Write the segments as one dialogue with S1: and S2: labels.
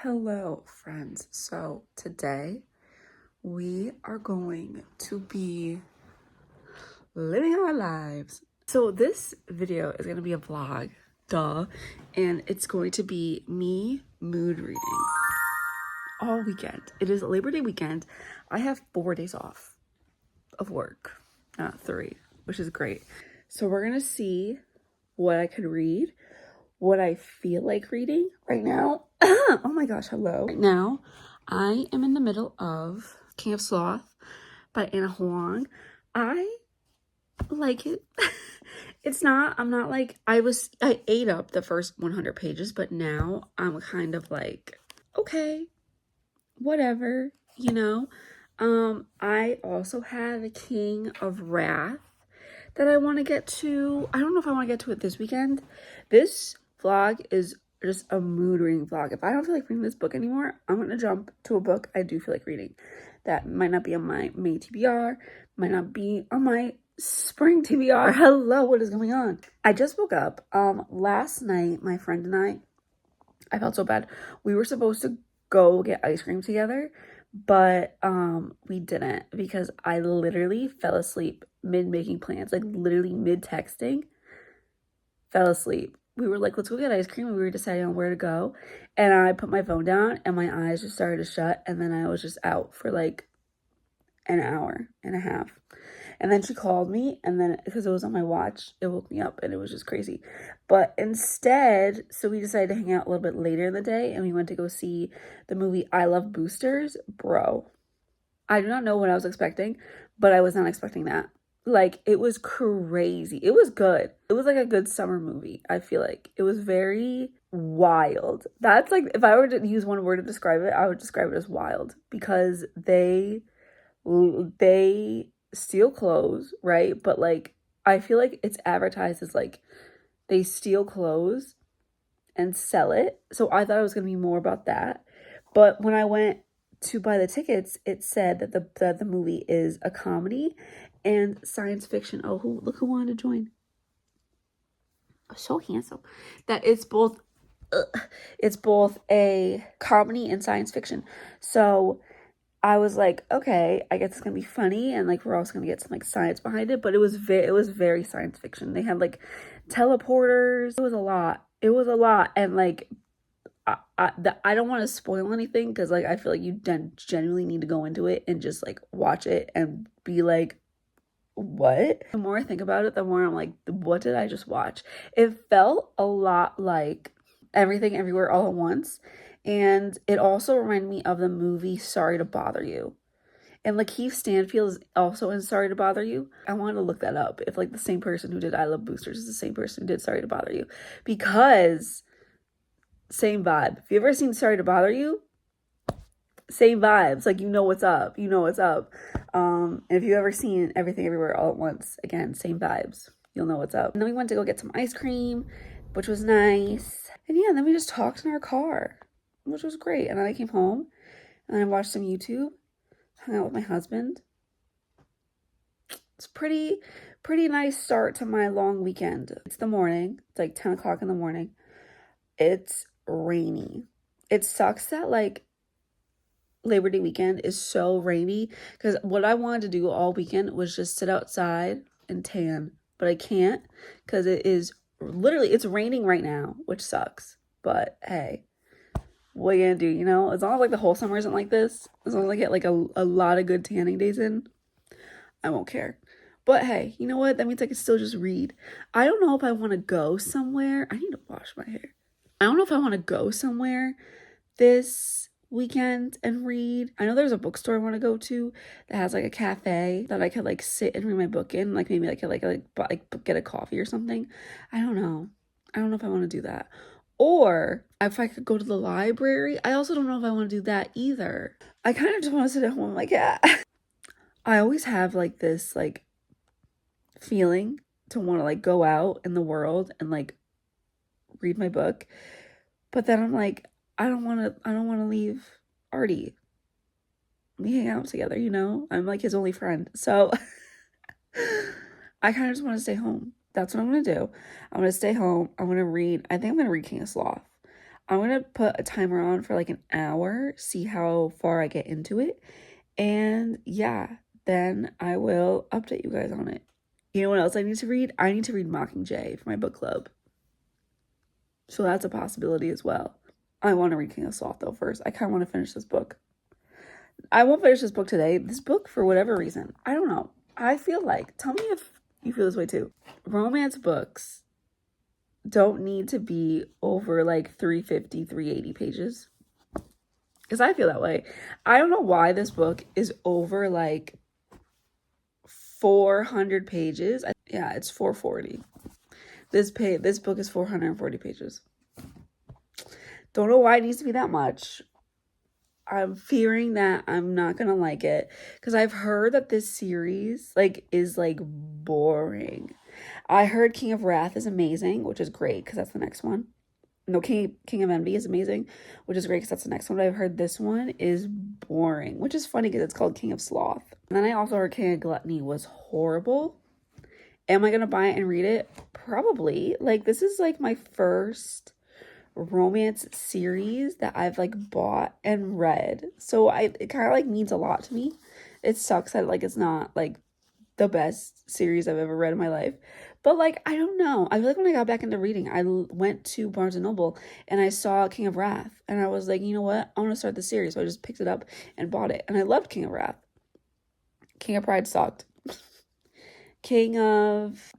S1: Hello, friends. So today we are going to be living our lives. So this video is going to be a vlog, duh, and it's going to be me mood reading all weekend. It is Labor Day weekend. I have 4 days off of work, not 3, which is great. So we're going to see what I could read, what I feel like reading right now. Oh my gosh, hello. Right now, I am in the middle of King of Sloth by Anna Huang. I like it. I'm not like, I ate up the first 100 pages, but now I'm kind of like, okay, whatever, you know? I also have a King of Wrath that I want to get to. I don't know if I want to get to it this weekend. This vlog is just a mood reading vlog. If I don't feel like reading this book anymore, I'm going to jump to a book I do feel like reading. That might not be on my May TBR, might not be on my spring TBR. Hello, what is going on? I just woke up. Last night, my friend and I felt so bad. We were supposed to go get ice cream together, but we didn't because I literally fell asleep mid making plans, like literally mid texting, fell asleep. We were like, let's go get ice cream, and we were deciding on where to go, and I put my phone down and my eyes just started to shut, and then I was just out for like an hour and a half. And then she called me, and then because it was on my watch, it woke me up, and it was just crazy. But instead, so we decided to hang out a little bit later in the day, and we went to go see the movie I Love Boosters. Bro, I do not know what I was expecting, but I was not expecting that. Like, it was crazy. It was good. It was like a good summer movie, I feel like. It was very wild. That's like, if I were to use one word to describe it, I would describe it as wild, because they steal clothes, right? But like, I feel like it's advertised as like they steal clothes and sell it. So I thought it was going to be more about that. But when I went to buy the tickets, it said that the movie is a comedy and science fiction. Oh, look who wanted to join. Oh, so handsome. That it's both a comedy and science fiction. So I was like, okay, I guess it's gonna be funny, and like we're also gonna get some like science behind it. But it was very science fiction. They had like teleporters. It was a lot. And like I don't want to spoil anything, because like I feel like you genuinely need to go into it and just like watch it and be like, what? The more I think about it, the more I'm like, what did I just watch? It felt a lot like Everything Everywhere All at Once. And it also reminded me of the movie Sorry to Bother You. And Lakeith Stanfield is also in Sorry to Bother You. I wanted to look that up, if like the same person who did I Love Boosters is the same person who did Sorry to Bother You. Because same vibe. If you ever seen Sorry to Bother You, same vibes. Like, you know what's up. You know what's up. And if you've ever seen Everything Everywhere All at Once, again, same vibes. You'll know what's up. And then we went to go get some ice cream, which was nice. And yeah, then we just talked in our car, which was great. And then I came home and I watched some YouTube, hung out with my husband. It's pretty nice start to my long weekend. It's the morning. It's like 10 o'clock in the morning. It's rainy. It sucks that like Labor Day weekend is so rainy, because what I wanted to do all weekend was just sit outside and tan, but I can't because it's raining right now, which sucks. But hey, what are you gonna do, you know? As long as like the whole summer isn't like this, as long as I get like a lot of good tanning days in, I won't care. But hey, you know what? That means I can still just read. I don't know if I want to go somewhere. I need to wash my hair. I don't know if I want to go somewhere this weekend and read. I know there's a bookstore I want to go to that has like a cafe that I could like sit and read my book in, like maybe like get a coffee or something. I don't know if I want to do that, or if I could go to the library. I also don't know if I want to do that either. I kind of just want to sit at home, like, yeah. I always have like this like feeling to want to like go out in the world and like read my book, but then I'm like, I don't want to leave Artie. We hang out together, you know? I'm like his only friend. So I kind of just want to stay home. That's what I'm going to do. I'm going to stay home. I'm going to read. I think I'm going to read King of Sloth. I'm gonna put a timer on for like an hour, see how far I get into it, and yeah, then I will update you guys on it. You know what else I need to read? I need to read Mockingjay for my book club. So that's a possibility as well. I want to read King of Sloth though first. I kind of want to finish this book. I won't finish this book today. This book, for whatever reason, I don't know. I feel like, tell me if you feel this way too. Romance books don't need to be over like 350, 380 pages. Because I feel that way. I don't know why this book is over like 400 pages. Yeah, it's 440. This book is 440 pages. Don't know why it needs to be that much. I'm fearing that I'm not gonna like it because I've heard that this series like is like boring. I heard King of Wrath is amazing, which is great because that's the next one. No, King of Envy is amazing, which is great because that's the next one. But I've heard this one is boring, which is funny because it's called King of Sloth. And then I also heard King of Gluttony was horrible. Am I gonna buy it and read it? Probably. Like, this is like my first romance series that I've like bought and read. So it kind of like means a lot to me. It sucks that like it's not like the best series I've ever read in my life. But like, I don't know. I feel like when I got back into reading, I went to Barnes & Noble and I saw King of Wrath. And I was like, you know what? I want to start the series. So I just picked it up and bought it. And I loved King of Wrath. King of Pride sucked. King of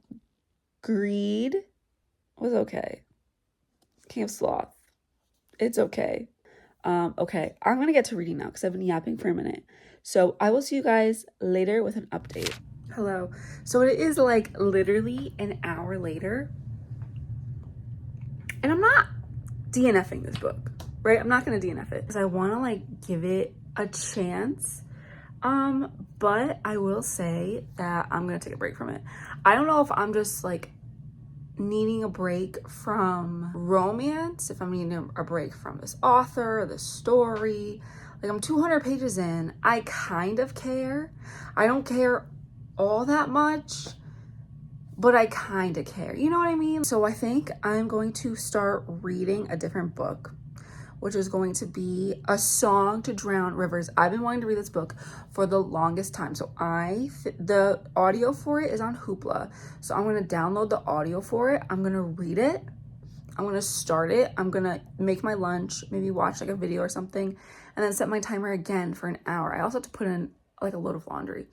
S1: Greed was okay. King of Sloth, it's okay. Okay, I'm going to get to reading now because I've been yapping for a minute. So I will see you guys later with an update. Hello. So it is like literally an hour later. And I'm not DNFing this book, right? I'm not going to DNF it because I want to like give it a chance. But I will say that I'm going to take a break from it. I don't know if I'm just like needing a break from romance, if I'm needing a break from this author, the story. Like, I'm 200 pages in. I kind of care. I don't care all that much, but I kind of care. You know what I mean? So I think I'm going to start reading a different book, which is going to be A Song to Drown Rivers. I've been wanting to read this book for the longest time. So the audio for it is on Hoopla. So I'm going to download the audio for it. I'm going to read it. I'm going to start it. I'm going to make my lunch, maybe watch like a video or something, and then set my timer again for an hour. I also have to put in like a load of laundry.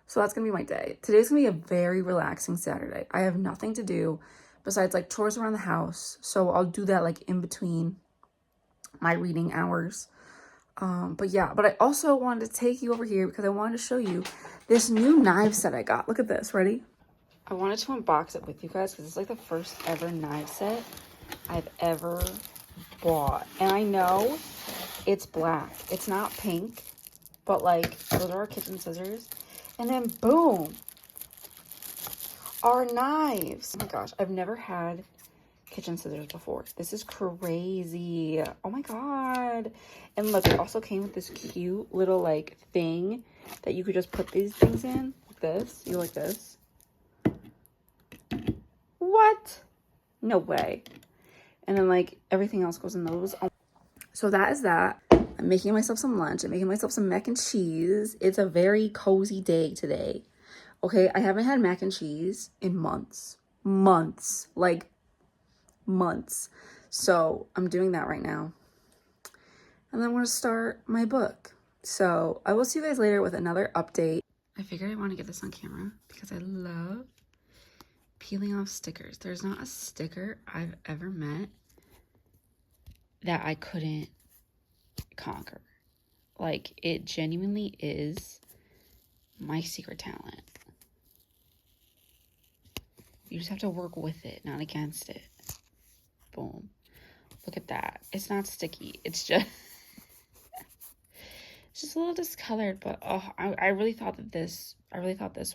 S1: So that's going to be my day. Today's going to be a very relaxing Saturday. I have nothing to do besides like chores around the house. So I'll do that like in between my reading hours. But yeah, but I also wanted to take you over here because I wanted to show you this new knife set I got. Look at this. Ready? I wanted to unbox it with you guys because it's like the first ever knife set I've ever bought. And I know it's black. It's not pink, but like those are our kitchen scissors. And then boom, our knives. Oh my gosh, I've never had kitchen scissors before. This is crazy. Oh my god. And look, it also came with this cute little like thing that you could just put these things in. Like this. You like this? What? No way. And then like everything else goes in those. So that is that. I'm making myself some lunch. I'm making myself some mac and cheese. It's a very cozy day today. Okay, I haven't had mac and cheese in months. Like months. So I'm doing that right now. And then I'm going to start my book. So I will see you guys later with another update. I figured I want to get this on camera because I love peeling off stickers. There's not a sticker I've ever met that I couldn't conquer. Like, it genuinely is my secret talent. You just have to work with it, not against it. Boom. Look at that. It's not sticky. It's just it's just a little discolored, but oh, I really thought this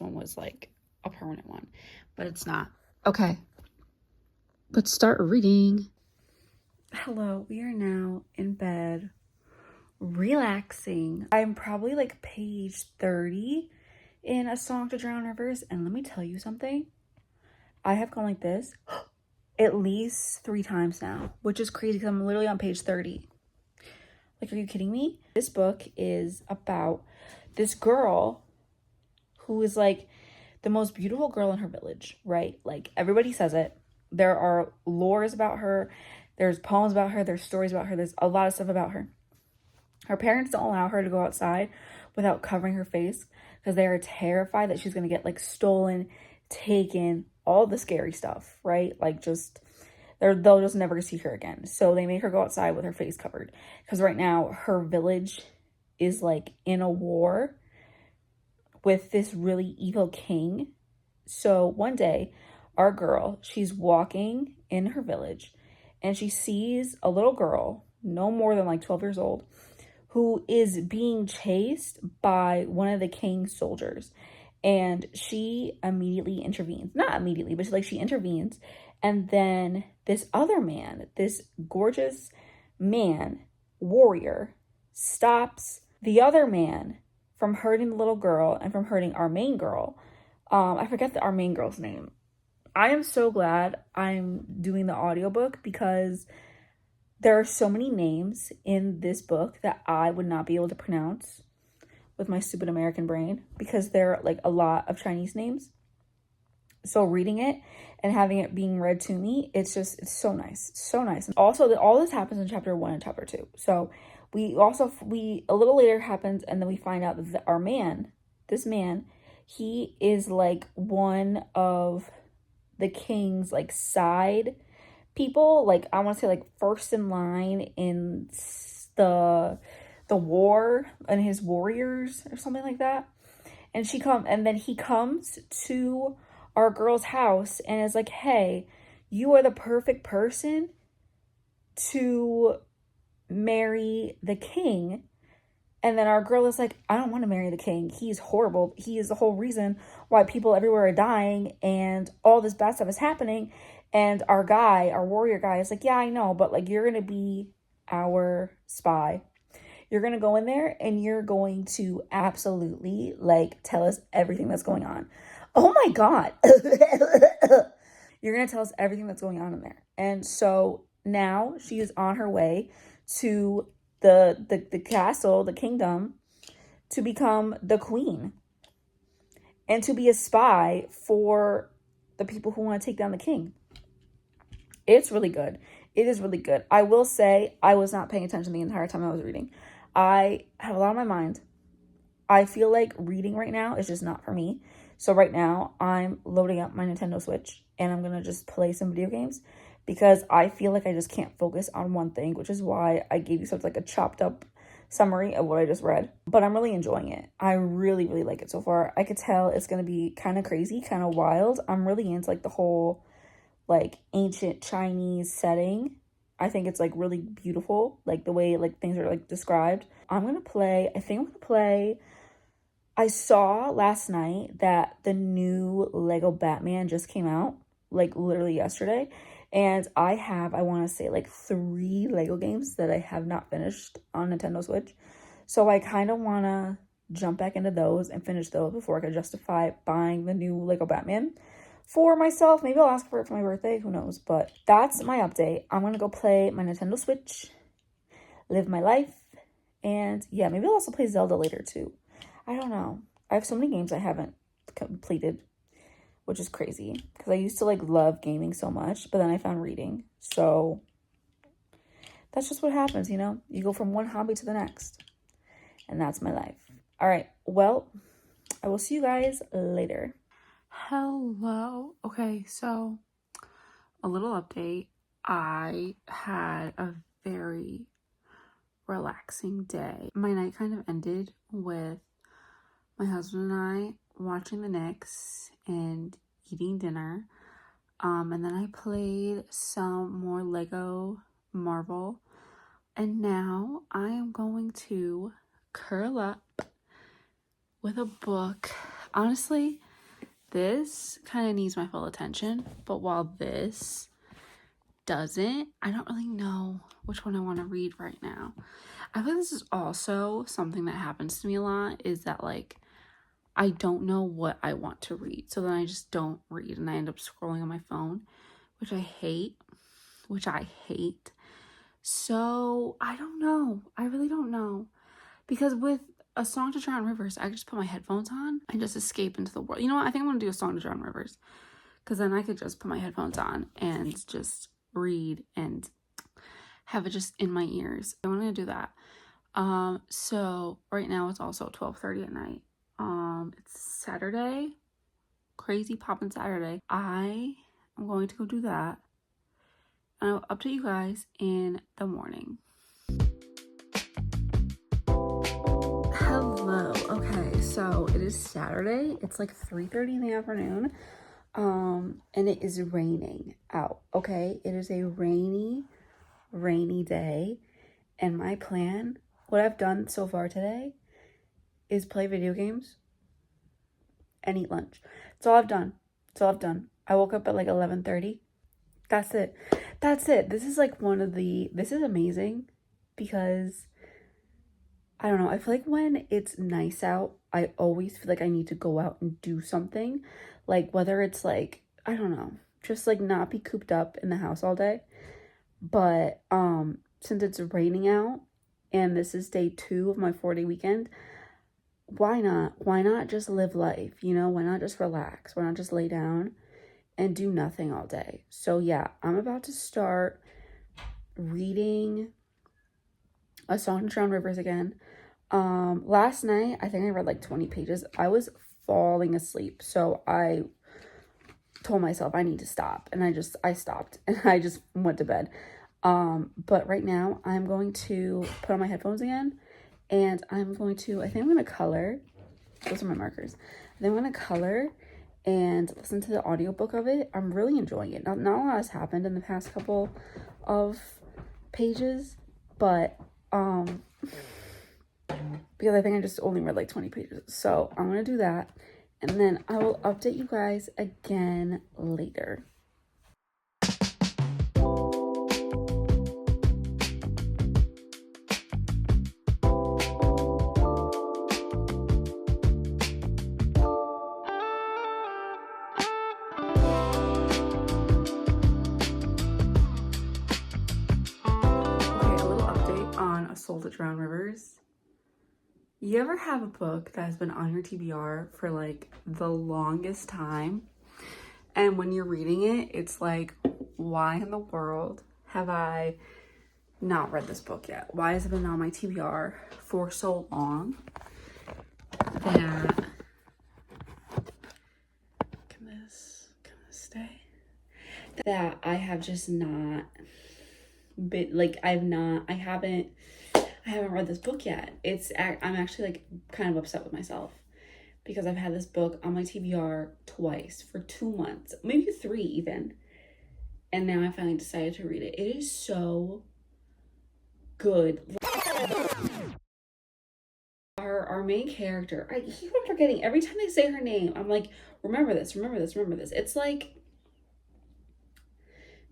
S1: one was like a permanent one, but it's not. Okay. Let's start reading. Hello, we are now in bed, relaxing. I'm probably like page 30 in A Song to Drown Rivers, and let me tell you something. I have gone like this at least 3 times now, which is crazy because I'm literally on page 30. Like, are you kidding me? This book is about this girl who is like the most beautiful girl in her village, right? Like, everybody says it. There are lores about her. There's poems about her. There's stories about her. There's a lot of stuff about her. Her parents don't allow her to go outside without covering her face because they are terrified that she's going to get like stolen, taken, all the scary stuff, right? Like, just they'll just never see her again. So they make her go outside with her face covered because right now her village is like in a war with this really evil king. So one day, our girl, she's walking in her village and she sees a little girl, no more than like 12 years old, who is being chased by one of the king's soldiers. And she immediately intervenes. Not immediately, but she intervenes. And then this other man, this gorgeous man, warrior, stops the other man from hurting the little girl and from hurting our main girl. I forget our main girl's name. I am so glad I'm doing the audiobook because there are so many names in this book that I would not be able to pronounce with my stupid American brain because there are like a lot of Chinese names. So reading it and having it being read to me, it's so nice. So nice. And also, all this happens in chapter 1 and chapter 2. So we a little later happens, and then we find out that this man, he is like one of the king's like side people, like I want to say like first in line in the war and his warriors or something like that. And then he comes to our girl's house and is like, hey, you are the perfect person to marry the king. And then our girl is like, I don't want to marry the king. He's horrible. He is the whole reason why people everywhere are dying and all this bad stuff is happening. And our warrior guy is like, yeah, I know, but like, you're going to be our spy. You're going to go in there and you're going to absolutely like tell us everything that's going on. Oh my God. You're going to tell us everything that's going on in there. And so now she is on her way to the castle, the kingdom, to become the queen and to be a spy for the people who want to take down the king. It's really good. It is really good. I will say I was not paying attention the entire time I was reading. I had a lot on my mind. I feel like reading right now is just not for me. So right now I'm loading up my Nintendo Switch and I'm going to just play some video games because I feel like I just can't focus on one thing, which is why I gave you such like a chopped up summary of what I just read. But I'm really enjoying it. I really, really like it so far. I could tell it's going to be kind of crazy, kind of wild. I'm really into like the whole like ancient Chinese setting. I think it's like really beautiful, like the way like things are like described. I think I'm gonna play. I saw last night that the new Lego Batman just came out, like literally yesterday. And I want to say like 3 Lego games that I have not finished on Nintendo Switch. So I kind of want to jump back into those and finish those before I can justify buying the new Lego Batman for myself. Maybe I'll ask for it for my birthday, who knows. But that's my update. I'm going to go play my Nintendo Switch, live my life. And yeah, maybe I'll also play Zelda later too. I don't know. I have so many games I haven't completed, which is crazy because I used to like love gaming so much, but then I found reading. So that's just what happens, you know? You go from one hobby to the next. And that's my life. All right. Well, I will see you guys later. Hello. Okay, so a little update. I had a very relaxing day. My night kind of ended with my husband and I watching the Knicks and eating dinner. And then I played some more Lego Marvel. And now I am going to curl up with a book. Honestly, this kind of needs my full attention, but while this doesn't, I don't really know which one I want to read right now. I feel like this is also something that happens to me a lot, is that like I don't know what I want to read, so then I just don't read and I end up scrolling on my phone, which I hate, So I don't know. I really don't know. Because with A Song to Drown Rivers, I just put my headphones on and just escape into the world. You know what? I think I'm going to do A Song to Drown Rivers. Because then I could just put my headphones on and just read and have it just in my ears. I'm going to do that. So right now it's also 12:30 at night. It's Saturday. Crazy poppin' Saturday. I am going to go do that. And I'll update you guys in the morning. Hello. Okay, so it is Saturday. It's like 3:30 in the afternoon. And it is raining out. Okay, it is a rainy day. And my plan, what I've done so far today, is play video games and eat lunch. That's all I've done. I woke up at like 11:30. That's it. This is like this is amazing because I don't know. I feel like when it's nice out, I always feel like I need to go out and do something. Like whether it's like, I don't know, just like not be cooped up in the house all day. But since it's raining out and this is day 2 of my 4-day weekend, why not? Why not just live life? You know, why not just relax? Why not just lay down and do nothing all day? So yeah, I'm about to start reading A Song to Drown Rivers again. Last night, I think I read like 20 pages. I was falling asleep. So I told myself I need to stop. And I stopped and I just went to bed. But right now I'm going to put on my headphones again and I think I'm going to color. Those are my markers. Then I'm going to color and listen to the audiobook of it. I'm really enjoying it. Not a lot has happened in the past couple of pages, but, because I think I just only read like 20 pages. So I'm going to do that. And then I will update you guys again later. Soul to Drown Rivers. You ever have a book that has been on your TBR for like the longest time, and when you're reading it, it's like, why in the world have I not read this book yet? Why has it been on my TBR for so long that can this stay? That I have just not been like, I haven't read this book yet. I'm actually like kind of upset with myself because I've had this book on my TBR twice for 2 months, maybe 3 even. And now I finally decided to read it. It is so good. Our main character, I keep on forgetting every time they say her name. I'm like, remember this. It's like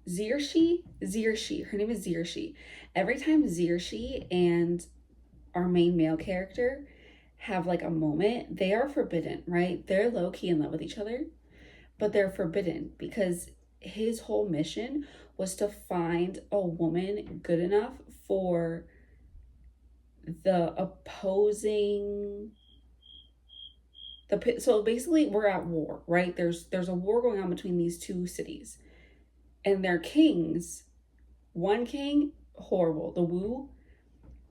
S1: Zirshi. Her name is Zirshi. Every time Zirshi and our main male character have like a moment, they are forbidden, right? They're low-key in love with each other, but they're forbidden because his whole mission was to find a woman good enough for the opposing so basically we're at war, right? There's a war going on between these 2 cities. And their kings, one king, horrible.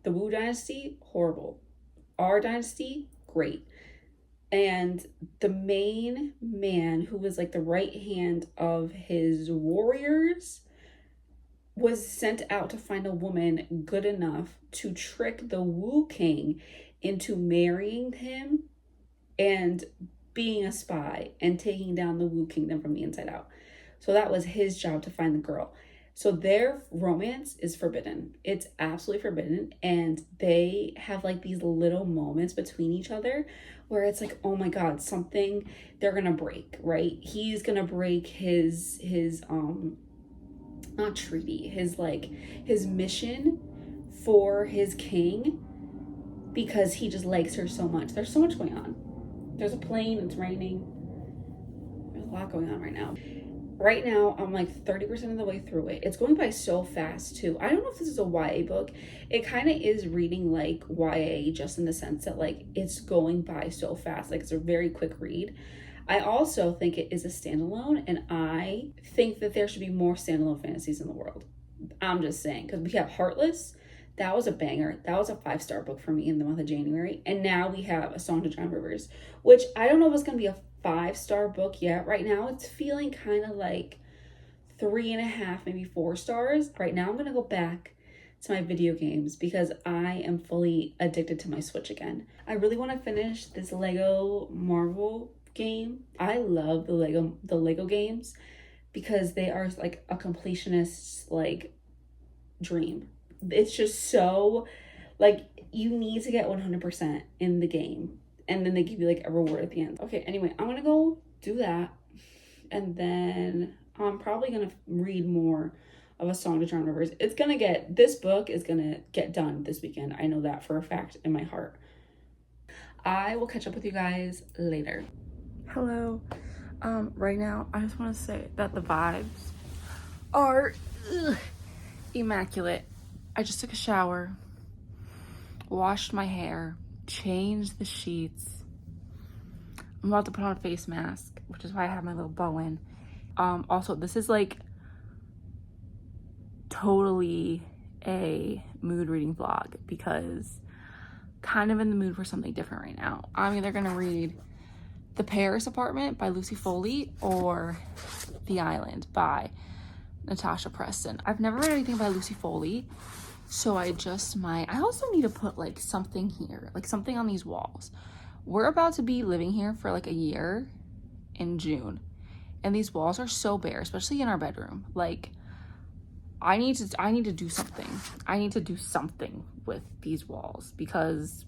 S1: The Wu dynasty, horrible. Our dynasty, great. And the main man, who was like the right hand of his warriors, was sent out to find a woman good enough to trick the Wu king into marrying him and being a spy and taking down the Wu kingdom from the inside out. So that was his job, to find the girl. So their romance is forbidden. It's absolutely forbidden. And they have like these little moments between each other where it's like, oh my God, something they're going to break, right? He's going to break his not treaty, his mission for his king because he just likes her so much. There's so much going on. There's a plane, it's raining. There's a lot going on right now. Right now, I'm like 30% of the way through it. It's going by so fast too. I don't know if this is a YA book. It kind of is reading like YA, just in the sense that like it's going by so fast. Like it's a very quick read. I also think it is a standalone, and I think that there should be more standalone fantasies in the world. I'm just saying, because we have Heartless. That was a banger. That was a 5-star book for me in the month of January. And now we have A Song to Drown Rivers, which I don't know if it's going to be a 5-star book yet. Right now, it's feeling kind of like 3.5, maybe 4 stars. Right now, I'm going to go back to my video games because I am fully addicted to my Switch again. I really want to finish this Lego Marvel game. I love the Lego games because they are like a completionist's like dream. It's just so like you need to get 100% in the game, and then they give you like a reward at the end. Okay, anyway, I'm gonna go do that, and then I'm probably gonna read more of A Song to Drown Rivers. This book is gonna get done this weekend. I know that for a fact in my heart. I will catch up with you guys later. Hello. Right now, I just want to say that the vibes are immaculate. I just took a shower, washed my hair, changed the sheets. I'm about to put on a face mask, which is why I have my little bow in. Also, this is like totally a mood reading vlog because kind of in the mood for something different right now. I'm either gonna read The Paris Apartment by Lucy Foley or The Island by Natasha Preston. I've never read anything by Lucy Foley, so I also need to put like something here, like something on these walls. We're about to be living here for like a year in June, and these walls are so bare, especially in our bedroom. Like I need to do something. I need to do something with these walls because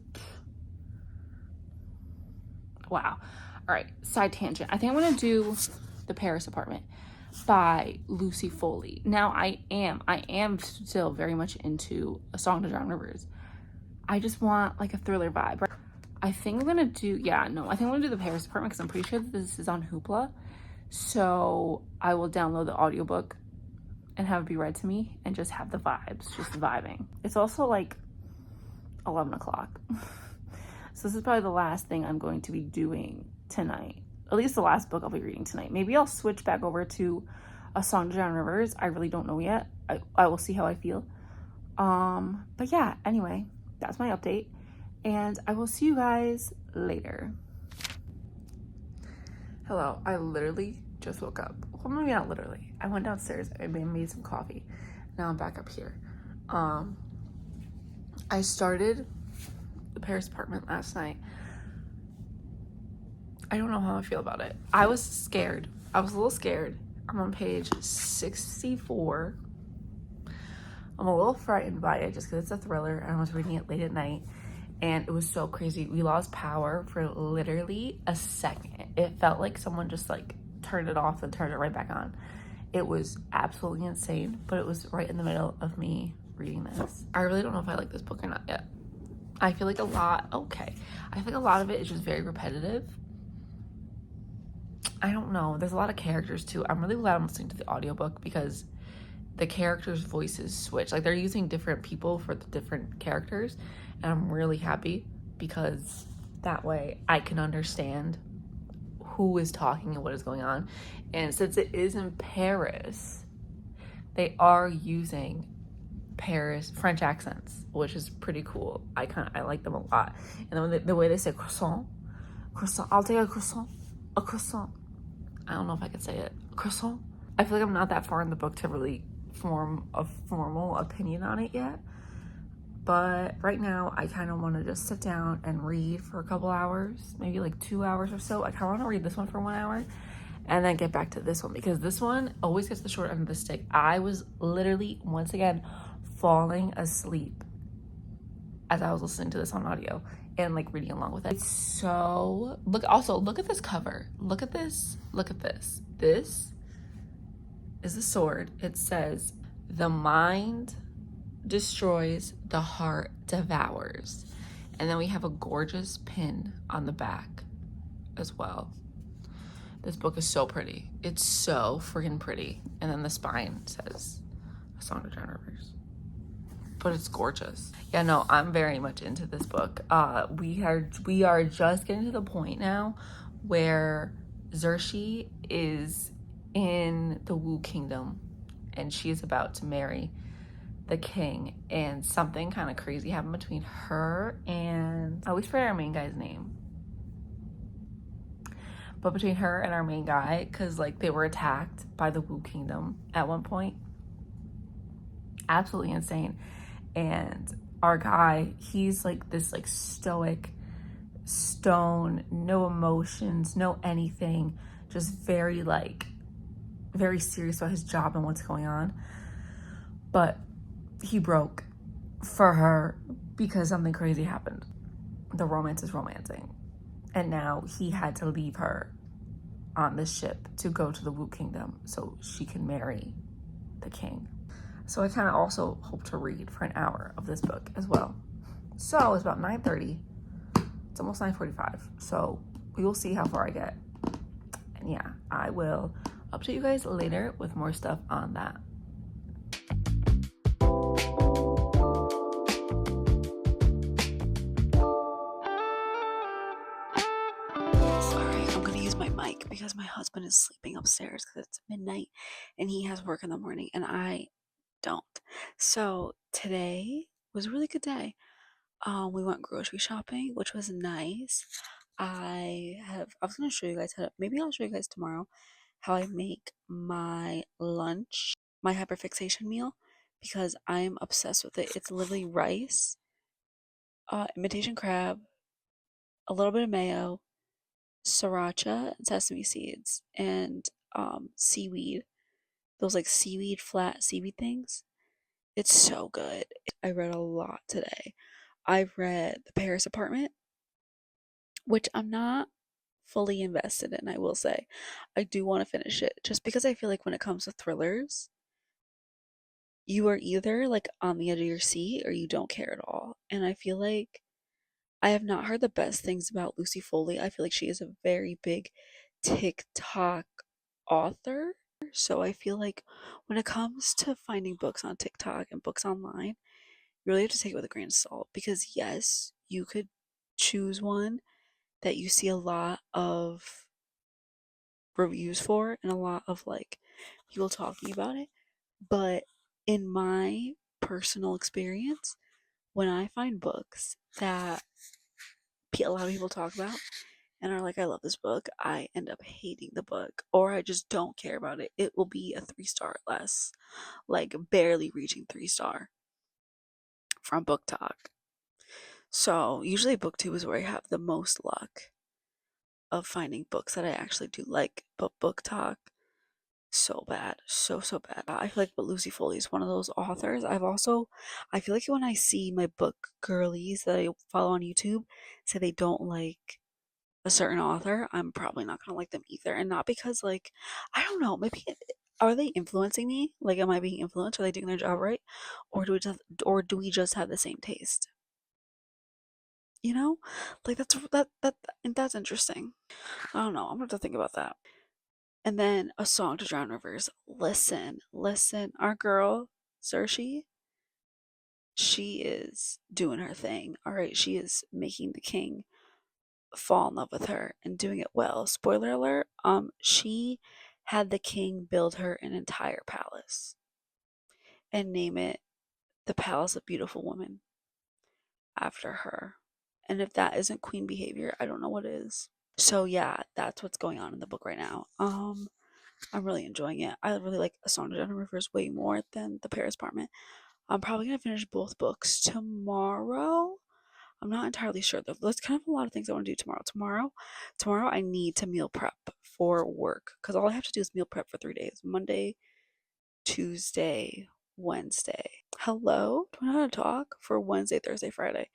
S1: wow. All right, side tangent. I think I'm gonna do The Paris Apartment by Lucy Foley. Now I am still very much into A Song to Drown Rivers. I just want like a thriller vibe. I think I'm gonna do, I think I'm gonna do The Paris Apartment because I'm pretty sure that this is on Hoopla. So I will download the audiobook and have it be read to me and just have the vibes, just vibing. It's also like 11 o'clock. So this is probably the last thing I'm going to be doing tonight. At least the last book I'll be reading tonight. Maybe I'll switch back over to A Song to Drown Rivers. I really don't know yet. I will see how I feel. But yeah, anyway, that's my update. And I will see you guys later. Hello, I literally just woke up. Well, maybe not literally. I went downstairs, I made some coffee. Now I'm back up here. I started The Paris Apartment last night. I don't know how I feel about it. I was scared. I was a little scared. I'm on page 64. I'm a little frightened by it just because it's a thriller and I was reading it late at night and it was so crazy. We lost power for literally a second. It felt like someone just like turned it off and turned it right back on. It was absolutely insane, but it was right in the middle of me reading this. I really don't know if I like this book or not yet. I feel like a lot of it is just very repetitive. I don't know. There's a lot of characters too. I'm really glad I'm listening to the audiobook because the characters' voices switch. Like they're using different people for the different characters. And I'm really happy because that way I can understand who is talking and what is going on. And since it is in Paris, they are using Paris French accents, which is pretty cool. I like them a lot. And then the way they say croissant, I'll take a croissant. I don't know if I could say it. Croissant. I feel like I'm not that far in the book to really form a formal opinion on it yet. But right now, I kind of want to just sit down and read for a couple hours, maybe like 2 hours or so. I kind of want to read this one for 1 hour and then get back to this one because this one always gets the short end of the stick. I was literally, once again, falling asleep as I was listening to this on audio and like reading along with it. It's so, look at this cover. Look at this. This is a sword. It says, "The mind destroys, the heart devours." And then we have a gorgeous pin on the back as well. This book is so pretty. It's so freaking pretty. And then the spine says A Song to Drown Rivers. But it's gorgeous. Yeah, no, I'm very much into this book. We are just getting to the point now where Xerxes is in the Wu Kingdom and she is about to marry the king, and something kind of crazy happened between her and, I always forget our main guy's name, but between her and our main guy, because like they were attacked by the Wu Kingdom at one point. Absolutely insane. And our guy, he's like this like stoic stone, no emotions, no anything, just very serious about his job and what's going on. But he broke for her because something crazy happened. The romance is romancing. And now he had to leave her on the ship to go to the Wu Kingdom so she can marry the king. So I kind of also hope to read for an hour of this book as well. So it's about 9:30. It's almost 9:45. So we will see how far I get. And yeah, I will update you guys later with more stuff on that. Sorry, I'm gonna use my mic because my husband is sleeping upstairs because it's midnight and he has work in the morning and I don't. So today was a really good day. We went grocery shopping, which was nice. I was gonna show you guys maybe I'll show you guys tomorrow how I make my lunch, my hyperfixation meal, because I'm obsessed with it. It's literally rice, imitation crab, a little bit of mayo, sriracha and sesame seeds, and seaweed. Those like seaweed, flat seaweed things. It's so good. I read a lot today. I've read The Paris Apartment, which I'm not fully invested in, I will say. I do want to finish it just because I feel like when it comes to thrillers, you are either like on the edge of your seat or you don't care at all. And I feel like I have not heard the best things about Lucy Foley. I feel like she is a very big TikTok author. So I feel like when it comes to finding books on TikTok and books online, you really have to take it with a grain of salt because yes, you could choose one that you see a lot of reviews for and a lot of like people talking about it. But in my personal experience, when I find books that a lot of people talk about and are like, I love this book, I end up hating the book or I just don't care about it. It will be a 3 star less, like barely reaching 3 star from BookTok. So usually BookTube is where I have the most luck of finding books that I actually do like, but BookTok, so bad, so bad. I feel like, but Lucy Foley is one of those authors. I feel like when I see my book girlies that I follow on YouTube say they don't like a certain author, I'm probably not gonna like them either. And not because like, I don't know, maybe are they influencing me? Like, am I being influenced? Are they doing their job right, or do we just have the same taste? You know, like that's interesting. I don't know. I'm gonna have to think about that. And then A Song to Drown Rivers. Listen. Our girl, Xerxes, she is doing her thing. All right, she is making the king fall in love with her and doing it well. Spoiler alert, she had the king build her an entire palace and name it the Palace of Beautiful Women after her. And if that isn't queen behavior, I don't know what is. So yeah, that's what's going on in the book right now. I'm really enjoying it. I really like A Song to Drown Rivers way more than The Paris Apartment. I'm probably gonna finish both books tomorrow. I'm not entirely sure though. There's kind of a lot of things I want to do tomorrow. Tomorrow I need to meal prep for work because all I have to do is meal prep for 3 days: Monday, Tuesday, Wednesday. Hello, do I know how to talk for Wednesday, Thursday, Friday,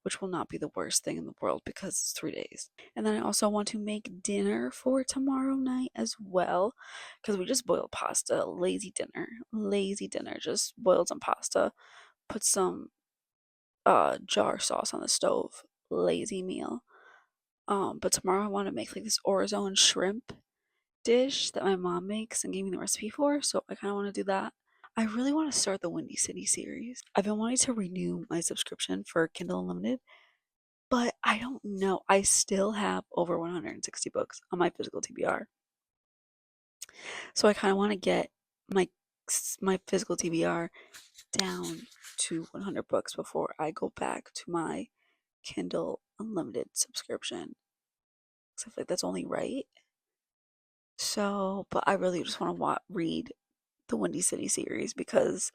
S1: which will not be the worst thing in the world because it's 3 days. And then I also want to make dinner for tomorrow night as well because we just boiled pasta. Lazy dinner. Just boiled some pasta, put some jar sauce on the stove. Lazy meal. But tomorrow I want to make like this orzo and shrimp dish that my mom makes and gave me the recipe for, so I kind of want to do that. I really want to start the Windy City series. I've been wanting to renew my subscription for Kindle Unlimited, but I don't know. I still have over 160 books on my physical TBR. So I kind of want to get my physical TBR down to 100 books before I go back to my Kindle Unlimited subscription. So I feel like that's only right. So, but I really just want to read the Windy City series because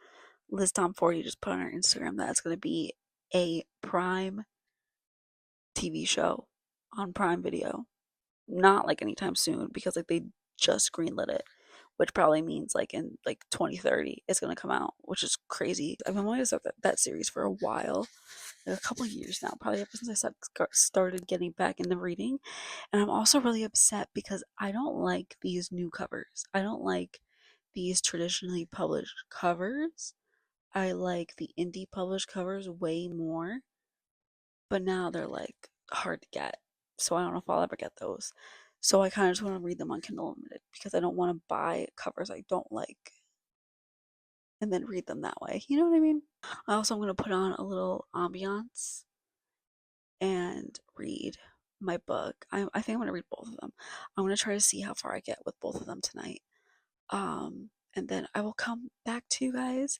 S1: Liz Tom 40 just put on her Instagram that it's going to be a Prime TV show on Prime Video. Not like anytime soon because like they just greenlit it, which probably means like in like 2030 it's going to come out, which is crazy. I've been wanting to start that series for a while, like a couple of years now, probably ever since I started getting back into reading. And I'm also really upset because I don't like these new covers. I don't like these traditionally published covers. I like the indie published covers way more, but now they're like hard to get. So I don't know if I'll ever get those. So I kind of just want to read them on Kindle Unlimited because I don't want to buy covers I don't like and then read them that way. You know what I mean? I also am going to put on a little ambiance and read my book. I think I'm going to read both of them. I'm going to try to see how far I get with both of them tonight. And then I will come back to you guys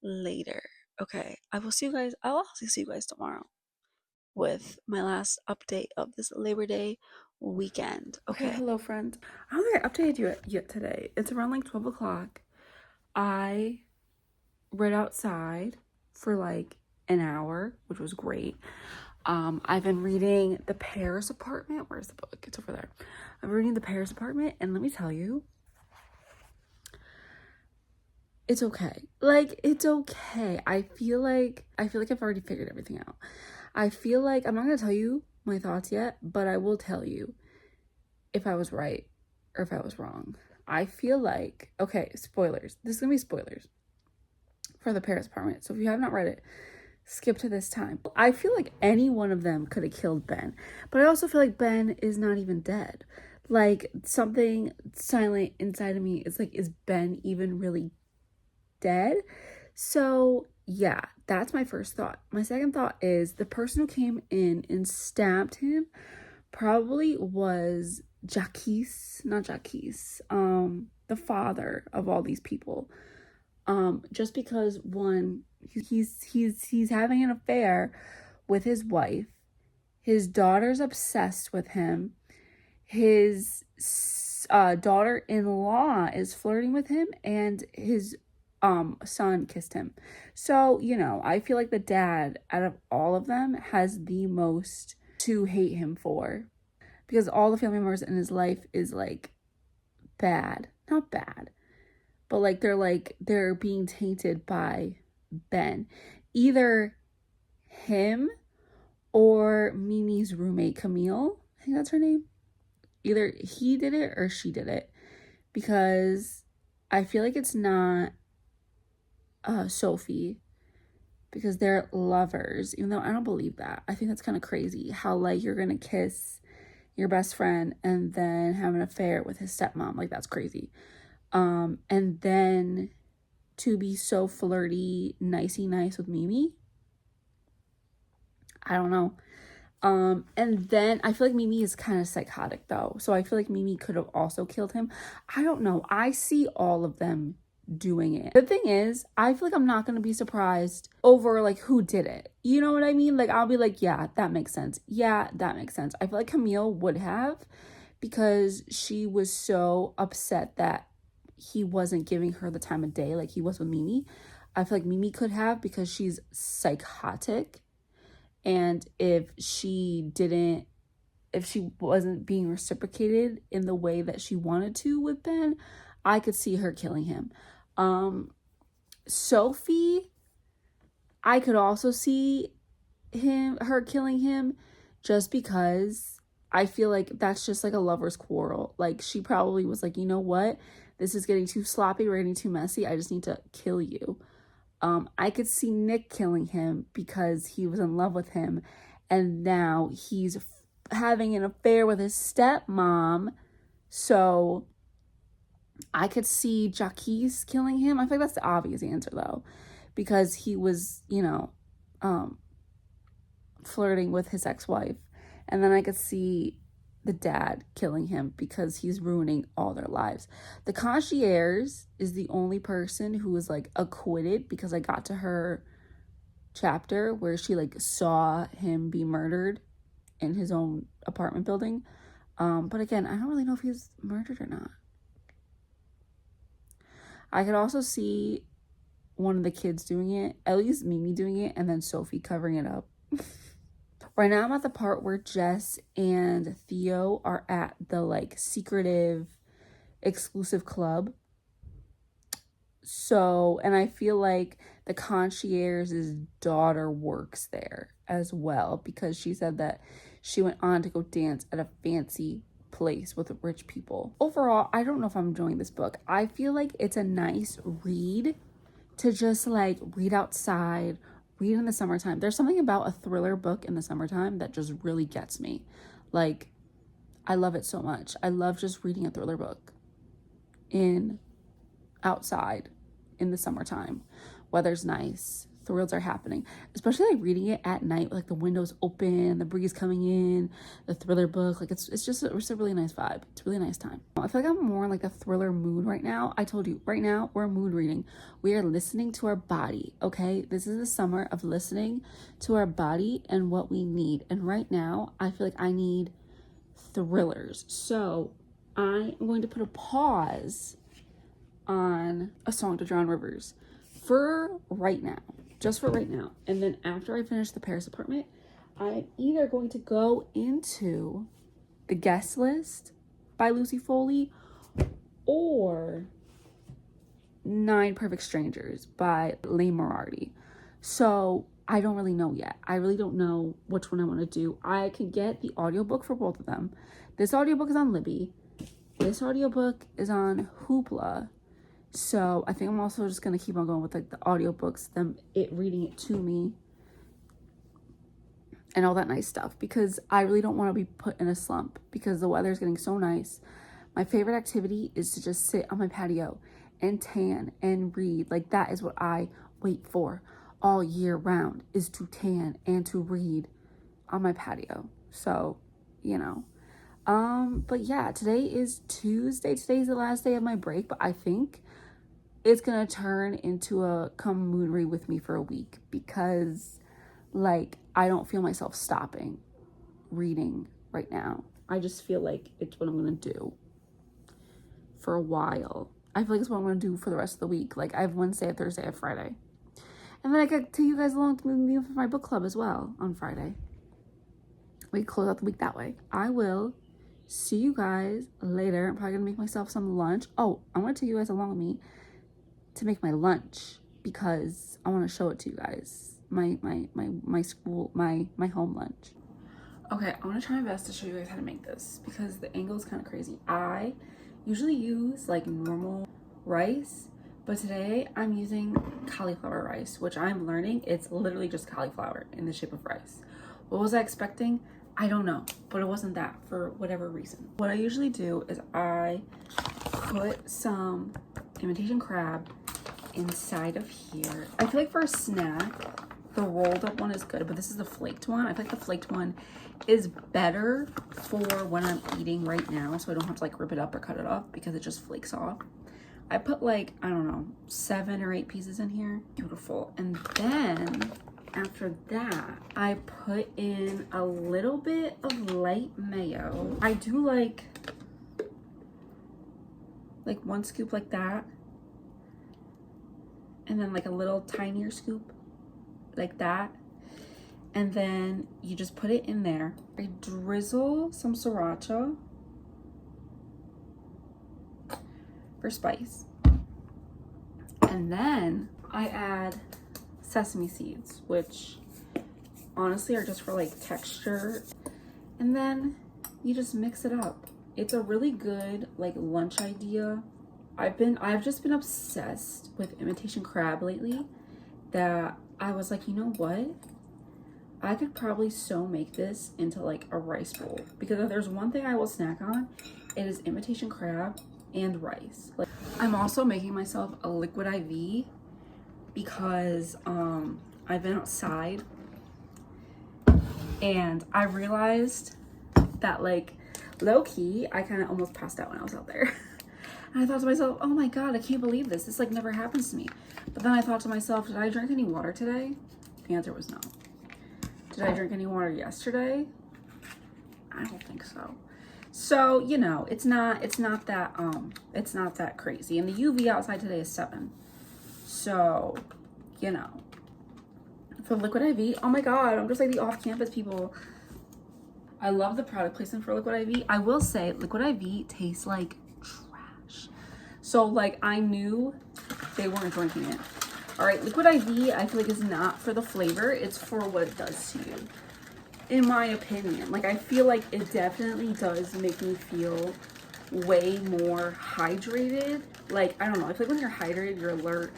S1: later. Okay, I'll also see you guys tomorrow with my last update of this Labor Day weekend. Okay, hello friends. I don't think I updated you yet today. It's around like 12 o'clock. I read outside for like an hour, which was great. I've been reading The Paris Apartment. Where's the book? It's over there. I'm reading The Paris Apartment, and let me tell you, it's okay. Like, it's okay. I feel like I've already figured everything out. I feel like I'm not gonna tell you my thoughts yet, but I will tell you if I was right or if I was wrong. I feel like, okay, spoilers. This is gonna be spoilers for The Paris Apartment. So if you have not read it, skip to this time. I feel like any one of them could have killed Ben, but I also feel like Ben is not even dead. Like, something silent inside of me is like, is Ben even really dead? So yeah, that's my first thought. My second thought is the person who came in and stabbed him probably was not Jacques, the father of all these people. Just because one, he's having an affair with his wife. His daughter's obsessed with him. His daughter-in-law is flirting with him, and his son kissed him. So, you know, I feel like the dad out of all of them has the most to hate him for, because all the family members in his life is like bad. Not bad, but like they're being tainted by Ben. Either him or Mimi's roommate, Camille, I think that's her name. Either he did it or she did it, because I feel like it's not Sophie, because they're lovers, even though I don't believe that. I think that's kind of crazy how like you're gonna kiss your best friend and then have an affair with his stepmom. Like, that's crazy. And then to be so flirty, nicey nice with Mimi, I don't know. And then I feel like Mimi is kind of psychotic though, so I feel like Mimi could have also killed him. I don't know. I see all of them doing it. The thing is, I feel like I'm not gonna be surprised over like who did it. You know what I mean? Like, I'll be like, yeah, that makes sense. Yeah, that makes sense. I feel like Camille would have, because she was so upset that he wasn't giving her the time of day like he was with Mimi. I feel like Mimi could have, because she's psychotic. And if she wasn't being reciprocated in the way that she wanted to with Ben, I could see her killing him. Sophie, I could also see her killing him, just because I feel like that's just like a lover's quarrel. Like, she probably was like, you know what? This is getting too sloppy. We're getting too messy. I just need to kill you. I could see Nick killing him because he was in love with him, and now he's having an affair with his stepmom. So I could see Jaquise killing him. I feel like that's the obvious answer though, because he was, you know, flirting with his ex-wife. And then I could see the dad killing him because he's ruining all their lives. The concierge is the only person who was like acquitted because I got to her chapter where she like saw him be murdered in his own apartment building. But again, I don't really know if he was murdered or not. I could also see one of the kids doing it, at least Mimi doing it, and then Sophie covering it up. Right now I'm at the part where Jess and Theo are at the like secretive exclusive club. So, and I feel like the concierge's daughter works there as well because she said that she went on to go dance at a fancy place with rich people. Overall, I don't know if I'm enjoying this book. I feel like it's a nice read to just like read outside, read in the summertime. There's something about a thriller book in the summertime that just really gets me. Like, I love it so much. I love just reading a thriller book outside in the summertime. Weather's nice, thrills are happening, especially like reading it at night with like the windows open, the breeze coming in, the thriller book. Like it's a really nice vibe. It's a really nice time. I feel like I'm more in like a thriller mood right now. I told you, right now we're mood reading. We are listening to our body. Okay, this is the summer of listening to our body and what we need. And right now I feel like I need thrillers. So I am going to put a pause on A Song to Drown Rivers for right now, just for right now. And then after I finish The Paris Apartment, I'm either going to go into The Guest List by Lucy Foley or 9 Perfect Strangers by Leigh Moriarty. So I don't really know yet. I really don't know which one I want to do. I can get the audiobook for both of them. This audiobook is on Libby. This audiobook is on Hoopla. So I think I'm also just going to keep on going with like the audiobooks, it reading it to me and all that nice stuff, because I really don't want to be put in a slump because the weather is getting so nice. My favorite activity is to just sit on my patio and tan and read. Like that is what I wait for all year round, is to tan and to read on my patio. So, you know, but yeah, today is Tuesday. Today's the last day of my break, but I think it's gonna turn into a come mood read with me for a week because like I don't feel myself stopping reading right now. I just feel like it's what I'm gonna do for a while. I feel like it's what I'm gonna do for the rest of the week. Like I have Wednesday, Thursday, Friday. And then I could take you guys along to me for my book club as well on Friday. We close out the week that way. I will see you guys later. I'm probably gonna make myself some lunch. Oh, I want to take you guys along with me to make my lunch because I want to show it to you guys. My school, my home lunch. Okay, I want to try my best to show you guys how to make this because the angle is kind of crazy. I usually use like normal rice, but today I'm using cauliflower rice, which I'm learning it's literally just cauliflower in the shape of rice. What was I expecting? I don't know, but it wasn't that for whatever reason. What I usually do is I put some imitation crab inside of here. I feel like for a snack, the rolled up one is good, but this is the flaked one. I feel like the flaked one is better for when I'm eating right now, so I don't have to like rip it up or cut it off because it just flakes off. I put like, I don't know, 7 or 8 pieces in here. Beautiful. And then after that, I put in a little bit of light mayo. I do like 1 scoop like that. And then like a little tinier scoop like that. And then you just put it in there. I drizzle some sriracha for spice. And then I add sesame seeds, which honestly are just for like texture. And then you just mix it up. It's a really good like lunch idea. I've just been obsessed with imitation crab lately that I was like, you know what? I could probably so make this into like a rice bowl, because if there's one thing I will snack on, it is imitation crab and rice. Like, I'm also making myself a liquid IV because I've been outside and I realized that, like, low-key, I kind of almost passed out when I was out there. And I thought to myself, oh my god, I can't believe this. This, like, never happens to me. But then I thought to myself, did I drink any water today? The answer was no. Did I drink any water yesterday? I don't think so. So, you know, it's not that crazy. And the UV outside today is 7. So, you know, for Liquid IV, oh my god, I'm just like the off-campus people. I love the product placement for Liquid IV. I will say Liquid IV tastes like trash. So, like, I knew they weren't drinking it. All right, Liquid IV, I feel like is not for the flavor. It's for what it does to you, in my opinion. Like, I feel like it definitely does make me feel way more hydrated. Like, I don't know, I feel like when you're hydrated, you're alert,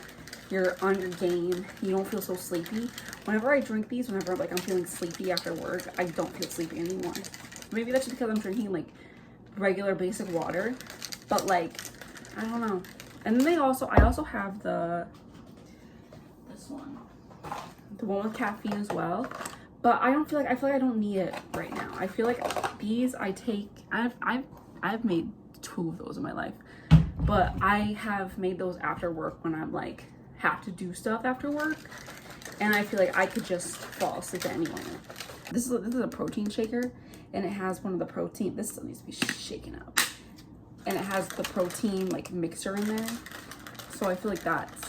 S1: you're on your game, you don't feel so sleepy. Whenever I drink these, whenever like I'm feeling sleepy after work, I don't feel sleepy anymore. Maybe that's just because I'm drinking like regular basic water, but like, I don't know. And then I also have this one, the one with caffeine as well. But I feel like I don't need it right now. I feel like these I've made 2 of those in my life, but I have made those after work when I'm like have to do stuff after work, and I feel like I could just fall asleep anyway. This is a protein shaker, and it has one of the protein. This still needs to be shaken up, and it has the protein like mixer in there. So I feel like that's,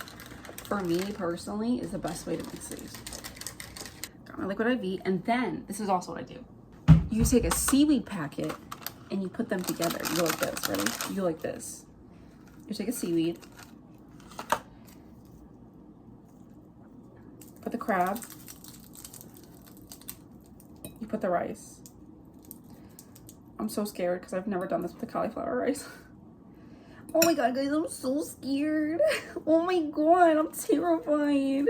S1: for me personally, is the best way to mix these. Got my Liquid IV, and then this is also what I do. You take a seaweed packet and you put them together. You go like this, ready? You go like this. You take a seaweed, put the crab, you put the rice. I'm so scared because I've never done this with the cauliflower rice. Oh my god, guys, I'm so scared. Oh my god, I'm terrified.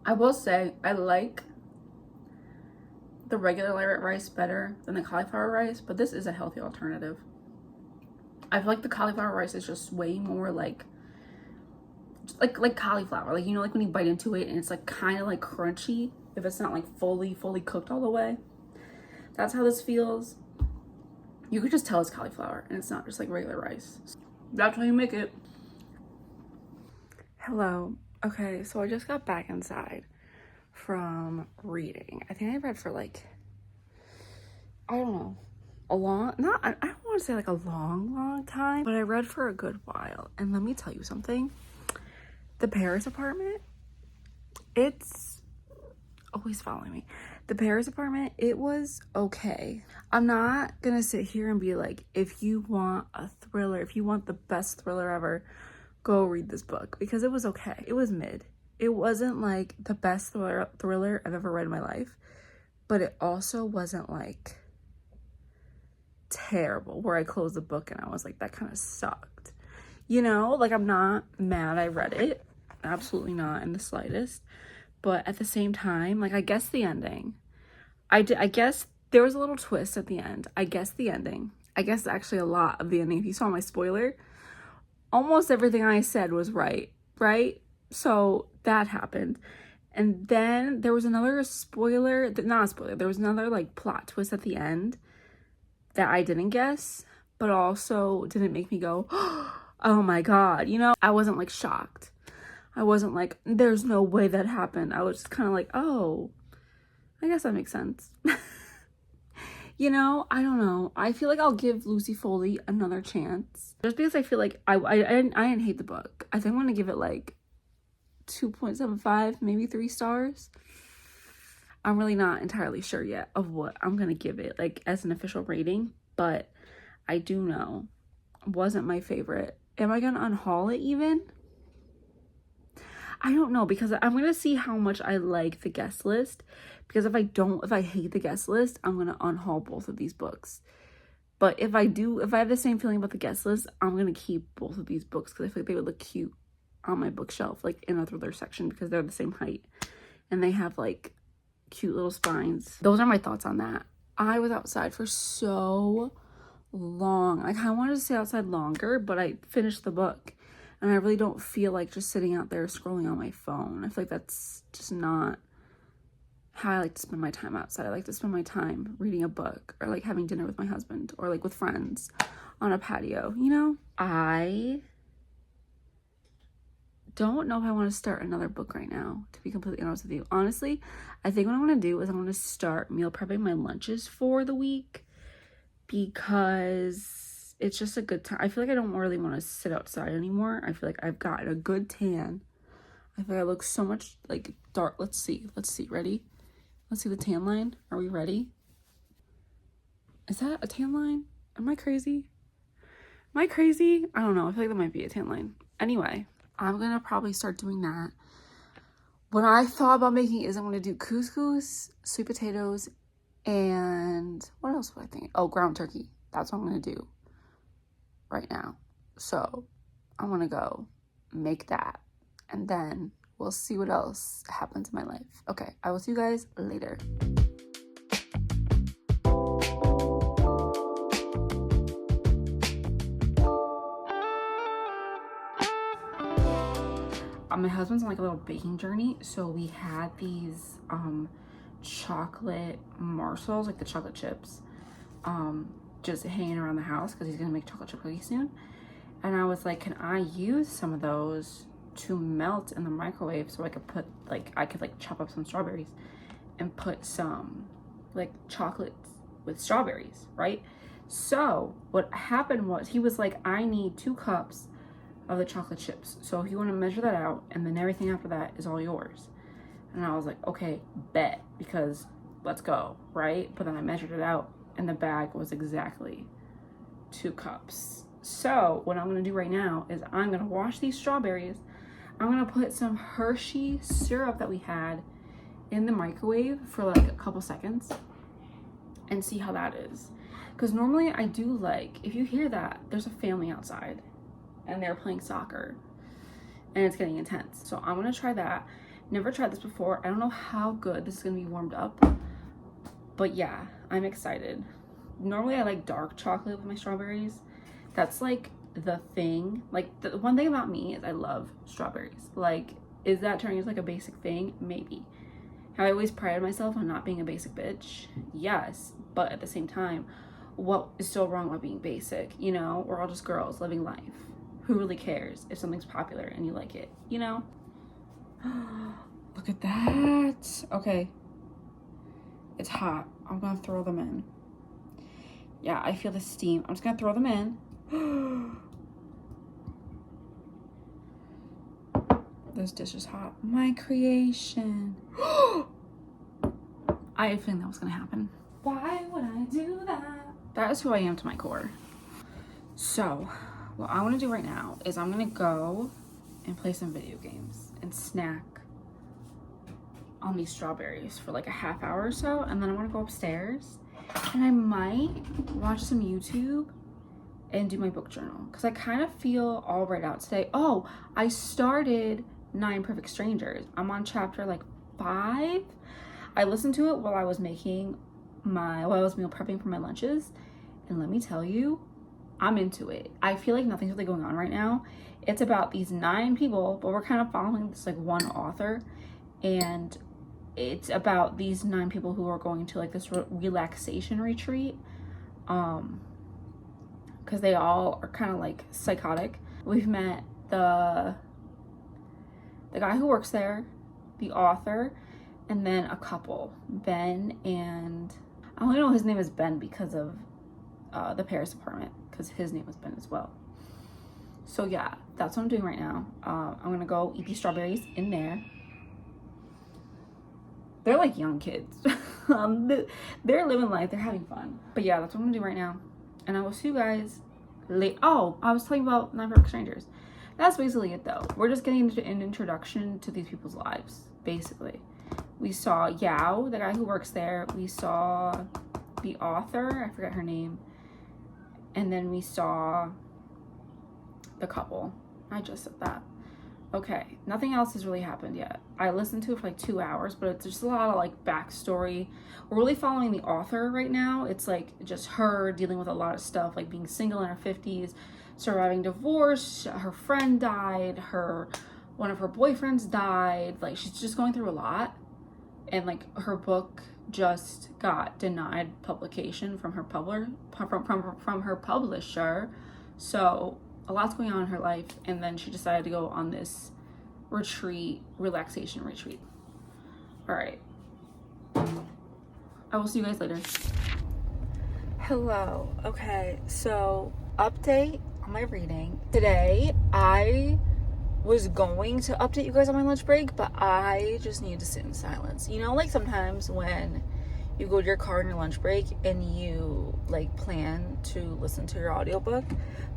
S1: I will say, I like the regular light rice better than the cauliflower rice, but this is a healthy alternative. I feel like the cauliflower rice is just way more like cauliflower. Like, you know, like when you bite into it and it's like kind of like crunchy if it's not like fully cooked all the way. That's how this feels. You could just tell it's cauliflower and it's not just like regular rice. That's how you make it. Hello. Okay, so I just got back inside from reading. I think I read for like, I don't know, I don't want to say like a long time, but I read for a good while. And let me tell you something. The Paris Apartment, it's always following me. The Paris Apartment, it was okay. I'm not gonna sit here and be like, if you want a thriller, if you want the best thriller ever, go read this book, because it was okay. It was mid. It wasn't like the best thriller I've ever read in my life, but it also wasn't like terrible where I closed the book and I was like, that kind of sucked. You know, like, I'm not mad I read it. Absolutely not in the slightest. But at the same time, like, I guess the ending. I guess there was a little twist at the end. I guess the ending. I guess actually a lot of the ending. If you saw my spoiler, almost everything I said was right? So that happened. And then there was another spoiler, not a spoiler, there was another like plot twist at the end that I didn't guess, but also didn't make me go, oh my god, you know? I wasn't like shocked. I wasn't like, there's no way that happened. I was just kind of like, oh, I guess that makes sense. You know, I don't know. I feel like I'll give Lucy Foley another chance. Just because I feel like I didn't hate the book. I think I'm going to give it like 2.75, maybe 3 stars. I'm really not entirely sure yet of what I'm going to give it like as an official rating. But I do know it wasn't my favorite. Am I going to unhaul it even? I don't know, because I'm going to see how much I like the guest list. Because if I hate the guest list, I'm going to unhaul both of these books. But if I have the same feeling about the guest list, I'm going to keep both of these books because I feel like they would look cute on my bookshelf, like in a thriller section, because they're the same height. And they have like cute little spines. Those are my thoughts on that. I was outside for so long. I kind of wanted to stay outside longer, but I finished the book. And I really don't feel like just sitting out there scrolling on my phone. I feel like that's just not how I like to spend my time outside. I like to spend my time reading a book or like having dinner with my husband or like with friends on a patio, you know? I don't know if I want to start another book right now, to be completely honest with you. Honestly, I think what I want to do is I want to start meal prepping my lunches for the week because it's just a good time. I feel like I don't really want to sit outside anymore. I feel like I've gotten a good tan. I feel like I look so much like dark. Let's see. Ready? Let's see the tan line. Are we ready? Is that a tan line? Am I crazy? I don't know. I feel like that might be a tan line. Anyway, I'm going to probably start doing that. What I thought about making is I'm going to do couscous, sweet potatoes, and what else was I thinking? Oh, ground turkey. That's what I'm going to do right now. So I'm going to go make that. And then we'll see what else happens in my life. Okay, I will see you guys later. My husband's on like a little baking journey, so we had these chocolate morsels, like the chocolate chips, just hanging around the house because he's gonna make chocolate chip cookies soon. And I was like, can I use some of those to melt in the microwave so I could put like chop up some strawberries and put some like chocolates with strawberries, right? So what happened was he was like, I need 2 cups of the chocolate chips, so if you want to measure that out, and then everything after that is all yours. And I was like, okay, bet, because let's go, right? But then I measured it out and the bag was exactly 2 cups. So what I'm gonna do right now is I'm gonna wash these strawberries. I'm gonna put some Hershey syrup that we had in the microwave for like a couple seconds and see how that is. Because normally I do like, if you hear that, there's a family outside and they're playing soccer and it's getting intense. So I'm gonna try that. Never tried this before. I don't know how good this is gonna be warmed up, but yeah, I'm excited. Normally I like dark chocolate with my strawberries. That's like the thing. Like the one thing about me is I love strawberries. Like, is that turning into like a basic thing? Maybe. Have I always prided myself on not being a basic bitch? Yes, but at the same time, what is so wrong with being basic? You know, we're all just girls living life. Who really cares if something's popular and you like it, you know? Look at that. Okay. It's hot. I'm gonna throw them in. Yeah, I feel the steam. I'm just gonna throw them in. This dish is hot. My creation. I had a feeling that was gonna happen. Why would I do that? That is who I am to my core. So, what I want to do right now is I'm going to go and play some video games and snack on these strawberries for like a half hour or so. And then I want to go upstairs and I might watch some YouTube and do my book journal because I kind of feel all right out today. Oh, I started 9 Perfect Strangers. I'm on chapter like 5. I listened to it while I was meal prepping for my lunches. And let me tell you, I'm into it. I feel like nothing's really going on right now. It's about these 9 people, but we're kind of following this like one author, and it's about these 9 people who are going to like this relaxation retreat, because they all are kind of like psychotic. We've met the guy who works there, the author, and then a couple, Ben, and I only know his name is Ben because of the Paris apartment, because his name was Ben as well. So yeah, that's what I'm doing right now. I'm gonna go eat these strawberries in there. They're like young kids. They're living life, they're having fun. But yeah, that's what I'm gonna do right now. And I will see you guys late. Oh, I was talking about 9 Perfect Strangers. That's basically it though. We're just getting an introduction to these people's lives, basically. We saw Yao, the guy who works there. We saw the author, I forget her name. And then we saw the couple. I just said that. Okay, nothing else has really happened yet. I listened to it for like 2 hours, but it's just a lot of like backstory. We're really following the author right now. It's like just her dealing with a lot of stuff, like being single in her 50s, surviving divorce, her friend died, one of her boyfriends died. Like she's just going through a lot. And like her book just got denied publication from her from her publisher. So a lot's going on in her life, and then she decided to go on this relaxation retreat. All right, I will see you guys later. Hello. Okay, so update on my reading today. I was going to update you guys on my lunch break, but I just needed to sit in silence. You know, like sometimes when you go to your car on your lunch break and you like plan to listen to your audiobook,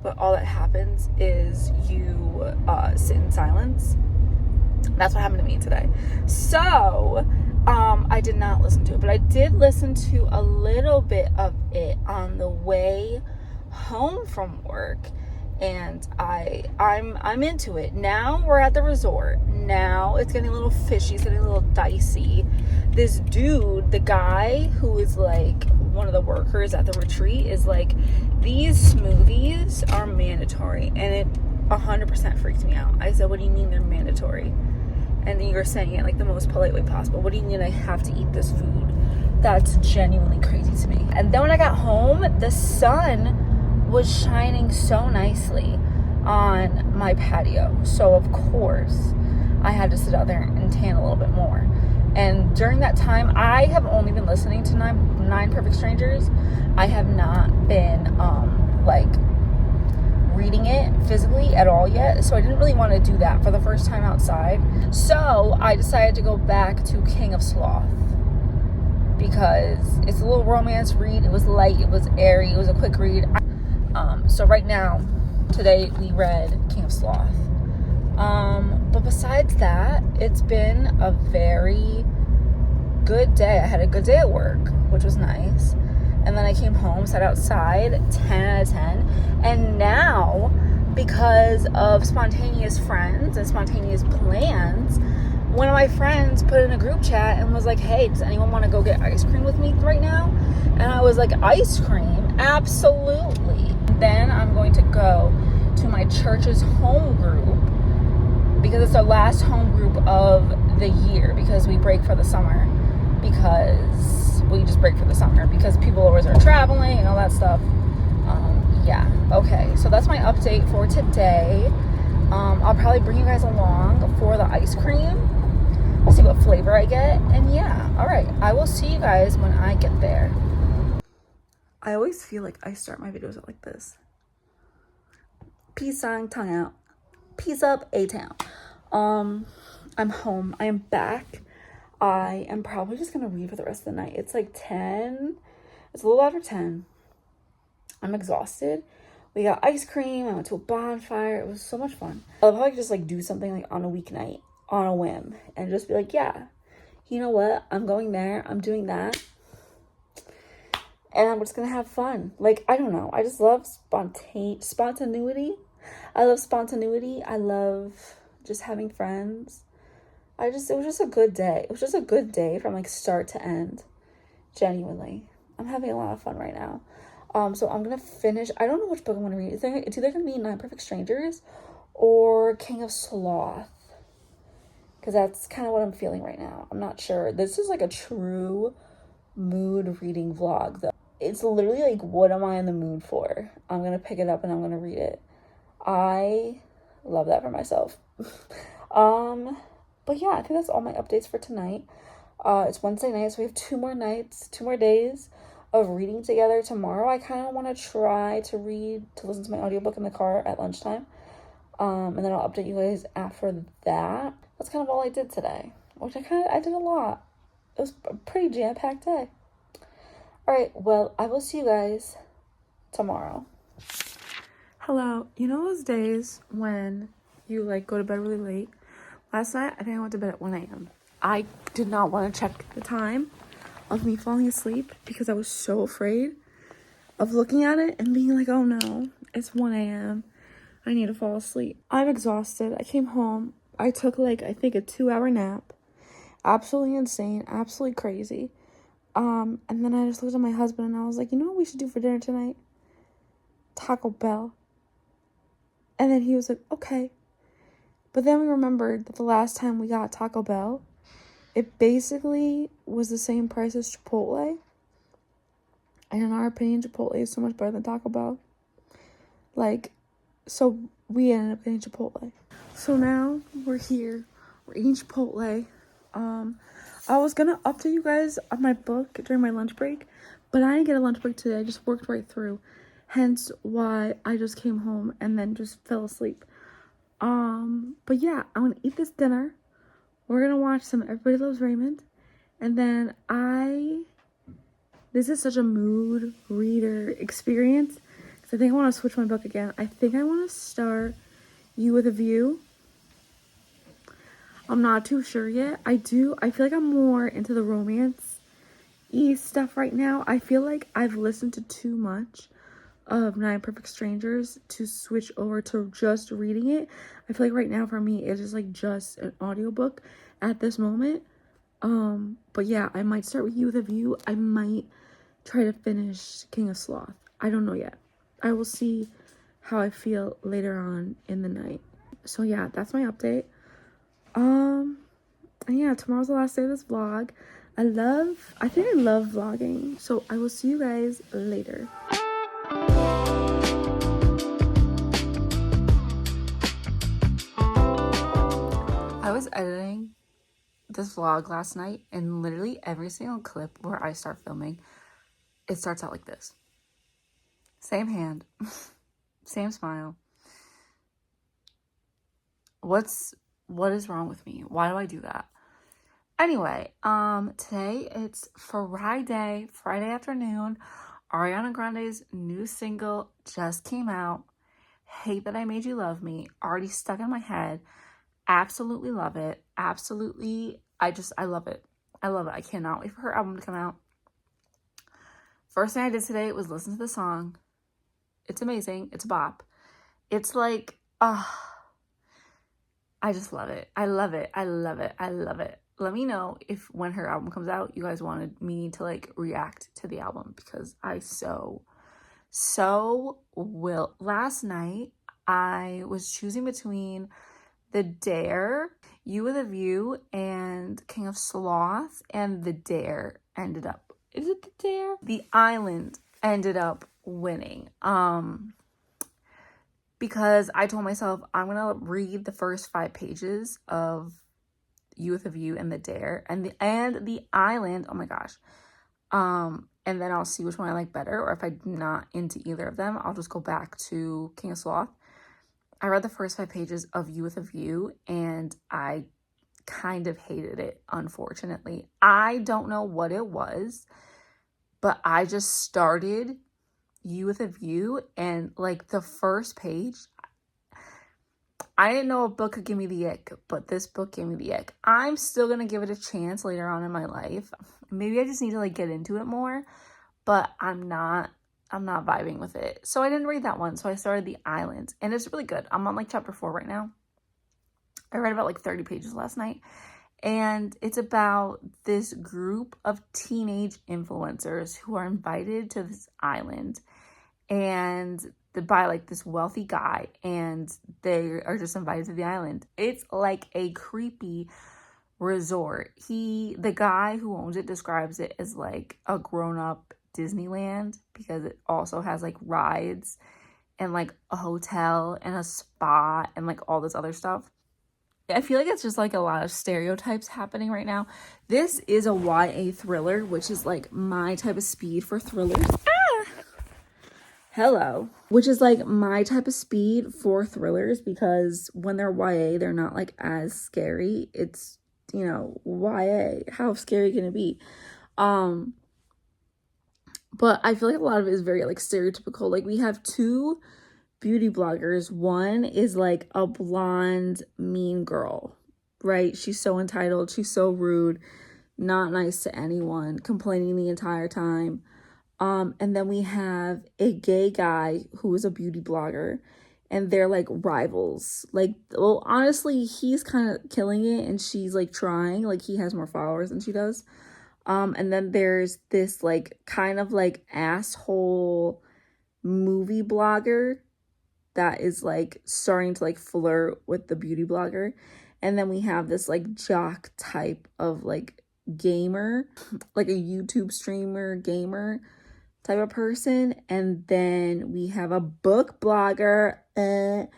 S1: but all that happens is you sit in silence. That's what happened to me today. So I did not listen to it, but I did listen to a little bit of it on the way home from work, and I'm into it. Now we're at the resort. Now it's getting a little fishy, it's getting a little dicey. This dude, the guy who is like one of the workers at the retreat, is like, these smoothies are mandatory, and it 100% freaked me out. I said, what do you mean they're mandatory? And then you're saying it like the most polite way possible. What do you mean I have to eat this food? That's genuinely crazy to me. And then when I got home, the sun was shining so nicely on my patio. So of course, I had to sit out there and tan a little bit more. And during that time, I have only been listening to Nine Perfect Strangers. I have not been like reading it physically at all yet, so I didn't really want to do that for the first time outside. So I decided to go back to King of Sloth because it's a little romance read. It was light, it was airy, it was a quick read. So right now, today we read King of Sloth. But besides that, it's been a very good day. I had a good day at work, which was nice. And then I came home, sat outside, 10 out of 10. And now, because of spontaneous friends and spontaneous plans, one of my friends put in a group chat and was like, hey, does anyone want to go get ice cream with me right now? And I was like, ice cream? Absolutely. Then I'm going to go to my church's home group because it's our last home group of the year, because we break for the summer. We just break for the summer because people always are traveling and all that stuff. Yeah, okay, so that's my update for today. I'll probably bring you guys along for the ice cream, see what flavor I get, and yeah, all right, I will see you guys when I get there. I always feel like I start my videos out like this. Peace sign, tongue out. Peace up, A-town. I'm home. I am back. I am probably just going to read for the rest of the night. It's like 10. It's a little after 10. I'm exhausted. We got ice cream. I went to a bonfire. It was so much fun. I'll probably just like do something like on a weeknight, on a whim, and just be like, yeah, you know what? I'm going there. I'm doing that. And I'm just going to have fun. Like, I don't know. I just love spontaneity. I love spontaneity. I love just having friends. It was just a good day. It was just a good day from like start to end. Genuinely. I'm having a lot of fun right now. So I'm going to finish. I don't know which book I'm going to read. It's either going to be Nine Perfect Strangers or King of Sloth. Because that's kind of what I'm feeling right now. I'm not sure. This is like a true mood reading vlog though. It's literally like, what am I in the mood for? I'm going to pick it up and I'm going to read it. I love that for myself. But yeah, I think that's all my updates for tonight. It's Wednesday night, so we have 2 more days of reading together. Tomorrow, I kind of want to try to listen to my audiobook in the car at lunchtime. And then I'll update you guys after that. That's kind of all I did today, which I did a lot. It was a pretty jam-packed day. All right, well, I will see you guys tomorrow. Hello. You know those days when you like go to bed really late? Last night, I think I went to bed at 1 a.m. I did not want to check the time of me falling asleep because I was so afraid of looking at it and being like, oh no, it's 1 a.m. I need to fall asleep. I'm exhausted. I came home. I took like, I think a 2-hour nap. Absolutely insane, absolutely crazy. And then I just looked at my husband and I was like, you know what we should do for dinner tonight? Taco Bell. And then he was like, okay. But then we remembered that the last time we got Taco Bell, it basically was the same price as Chipotle. And in our opinion, Chipotle is so much better than Taco Bell. Like, so we ended up getting Chipotle. So now we're here. We're eating Chipotle. I was gonna update you guys on my book during my lunch break, but I didn't get a lunch break today. I just worked right through. Hence why I just came home and then just fell asleep. But yeah, I'm gonna eat this dinner. We're gonna watch some Everybody Loves Raymond. And then this is such a mood reader experience. Because I think I want to switch my book again. I think I want to start You with a View. I'm not too sure yet. I feel like I'm more into the romance-y stuff right now. I feel like I've listened to too much of Nine Perfect Strangers to switch over to just reading it. I feel like right now for me it's just like just an audiobook at this moment. But yeah, I might start with You with a View. I might try to finish King of Sloth. I don't know yet. I will see how I feel later on in the night. So yeah, that's my update. And yeah, tomorrow's the last day of this vlog. I think I love vlogging. So I will see you guys later. I was editing this vlog last night, and literally every single clip where I start filming, it starts out like this. Same hand, same smile. What is wrong with me? Why do I do that? Anyway, today it's Friday afternoon. Ariana Grande's new single just came out. Hate That I Made You Love Me. Already stuck in my head. Absolutely love it. Absolutely. I love it. I love it. I cannot wait for her album to come out. First thing I did today was listen to the song. It's amazing. It's a bop. It's like, I just love it. I love it. I love it. I love it. Let me know if when her album comes out, you guys wanted me to like react to the album, because I so will. Last night, I was choosing between The Dare, You with a View, and King of Sloth, and The Dare ended up, is it The Dare? The Island ended up winning. Because I told myself I'm gonna read the first 5 pages of You with a View and The Dare and the Island. Oh my gosh. And then I'll see which one I like better, or if I'm not into either of them, I'll just go back to King of Sloth. I read the first 5 pages of You with a View and I kind of hated it, unfortunately. I don't know what it was, but I just started You with a View, and like the first page, I didn't know a book could give me the ick, but this book gave me the ick. I'm still gonna give it a chance later on in my life. Maybe I just need to like get into it more, but I'm not vibing with it. So I didn't read that one. So I started The Island, and it's really good. I'm on like chapter 4 right now. I read about like 30 pages last night, and it's about this group of teenage influencers who are invited to this island, and by like this wealthy guy, and they are just invited to the island. It's like a creepy resort. The guy who owns it describes it as like a grown-up Disneyland, because it also has like rides and like a hotel and a spa and like all this other stuff. I feel like it's just like a lot of stereotypes happening right now. This is a YA thriller, which is like my type of speed for thrillers. Hello. Which is like my type of speed for thrillers, because when they're YA, they're not like as scary. It's, you know, YA. How scary can it be? But I feel like a lot of it is very like stereotypical. Like we have 2 beauty bloggers. One is like a blonde mean girl, right? She's so entitled. She's so rude, not nice to anyone, complaining the entire time. And then we have a gay guy who is a beauty blogger, and they're like rivals. Like, well, honestly, he's kind of killing it and she's like trying. Like, he has more followers than she does. And then there's this like kind of like asshole movie blogger that is like starting to like flirt with the beauty blogger. And then we have this like jock type of like gamer, like a YouTube streamer gamer type of person. And then we have a book blogger, and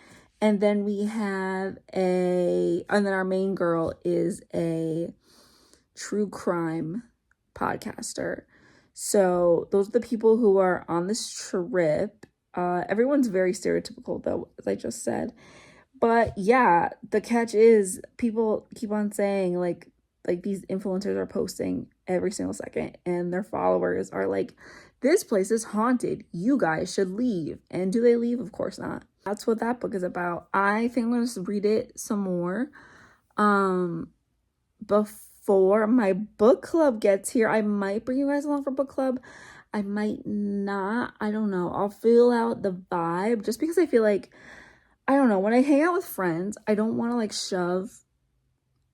S1: then we have and then our main girl is a true crime podcaster. So those are the people who are on this trip. Everyone's very stereotypical though, as I just said. But yeah, the catch is people keep on saying like these influencers are posting every single second and their followers are like, this place is haunted. You guys should leave. And do they leave? Of course not. That's what that book is about. I think I'm going to read it some more. Before my book club gets here. I might bring you guys along for book club. I might not. I don't know. I'll feel out the vibe just because I feel like, I don't know, when I hang out with friends, I don't want to like shove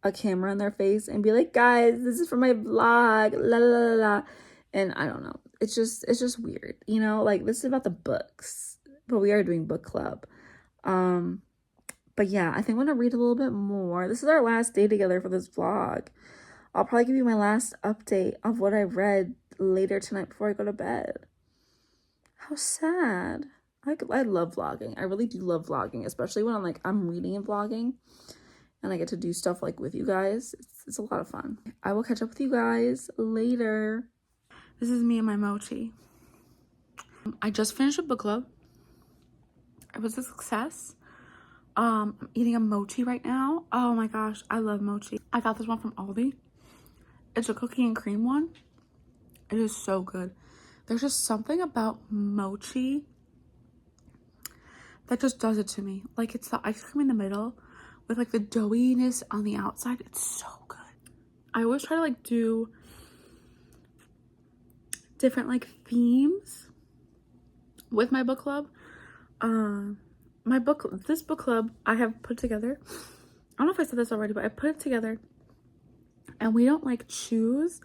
S1: a camera in their face and be like, guys, this is for my vlog, la la la la. And I don't know. It's just weird, you know? Like, this is about the books, but we are doing book club. But yeah, I think I'm gonna read a little bit more. This is our last day together for this vlog. I'll probably give you my last update of what I read later tonight before I go to bed. How sad. I love vlogging. I really do love vlogging, especially when I'm reading and vlogging and I get to do stuff like with you guys. It's a lot of fun. I will catch up with you guys later. This is me and my mochi. I just finished a book club. It was a success. I'm eating a mochi right now. Oh my gosh, I love mochi. I got this one from Aldi. It's a cookie and cream one. It is so good. There's just something about mochi that just does it to me. Like, it's the ice cream in the middle with like the doughiness on the outside. It's so good. I always try to like do different like themes with my book club. This book club I have put together. I don't know if I said this already, but I put it together and we don't like choose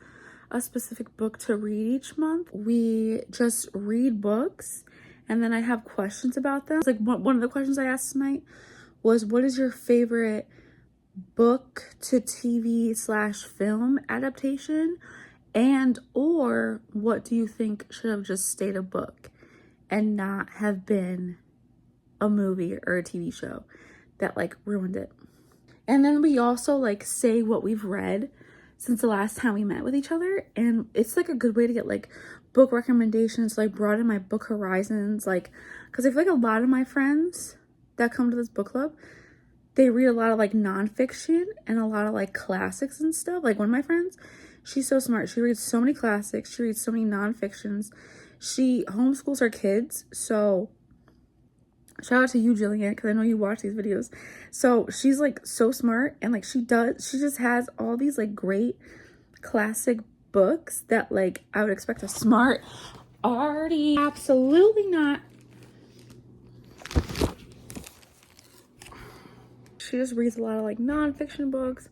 S1: a specific book to read each month. We just read books and then I have questions about them. It's like one of the questions I asked tonight was, what is your favorite book to TV/film adaptation? And or what do you think should have just stayed a book and not have been a movie or a TV show that like ruined it? And then we also like say what we've read since the last time we met with each other, and it's like a good way to get like book recommendations, like broaden my book horizons, like because I feel like a lot of my friends that come to this book club, they read a lot of like nonfiction and a lot of like classics and stuff. Like one of my friends, she's so smart. She reads so many classics. She reads so many nonfictions. She homeschools her kids. So shout out to you, Jillian, because I know you watch these videos. So she's like so smart, and like she just has all these like great classic books that like I would expect a smart arty. Absolutely not. She just reads a lot of like nonfiction books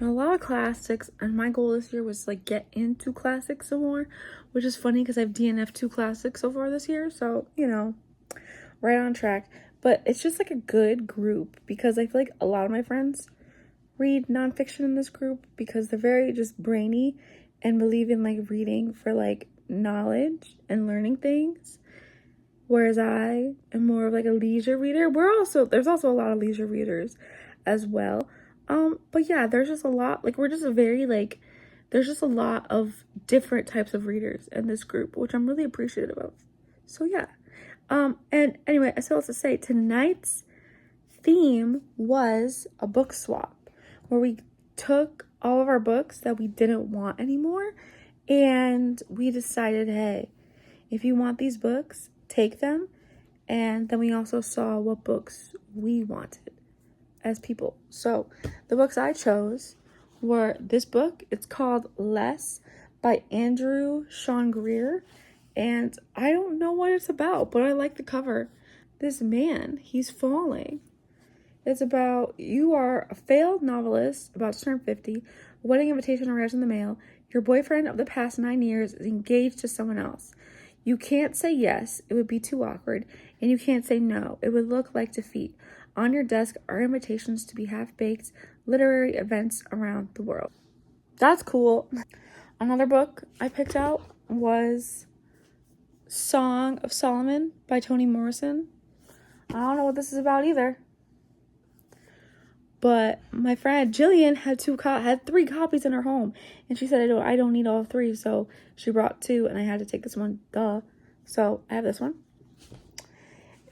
S1: and a lot of classics, and my goal this year was like get into classics some more, which is funny because I've DNF'd 2 classics so far this year, so you know, right on track. But it's just like a good group because I feel like a lot of my friends read nonfiction in this group because they're very just brainy and believe in like reading for like knowledge and learning things, whereas I am more of like a leisure reader. There's also a lot of leisure readers as well. But yeah, there's just a lot, like we're just a very like, there's just a lot of different types of readers in this group, which I'm really appreciative of. So yeah. And anyway, I still have to say, tonight's theme was a book swap where we took all of our books that we didn't want anymore and we decided, hey, if you want these books, take them. And then we also saw what books we wanted as people. So the books I chose were this book. It's called Less by Andrew Sean Greer. And I don't know what it's about, but I like the cover. this man, he's falling. It's about you are a failed novelist about to turn 50, a wedding invitation arrives in the mail, your boyfriend of the past 9 years is engaged to someone else. You can't say yes, it would be too awkward, and you can't say no, it would look like defeat. On your desk are invitations to be half-baked literary events around the world. That's cool. Another book I picked out was Song of Solomon by Toni Morrison. I don't know what this is about either. But my friend Jillian had 3 copies in her home, and she said I don't need all 3, so she brought 2, and I had to take this one. Duh. So I have this one,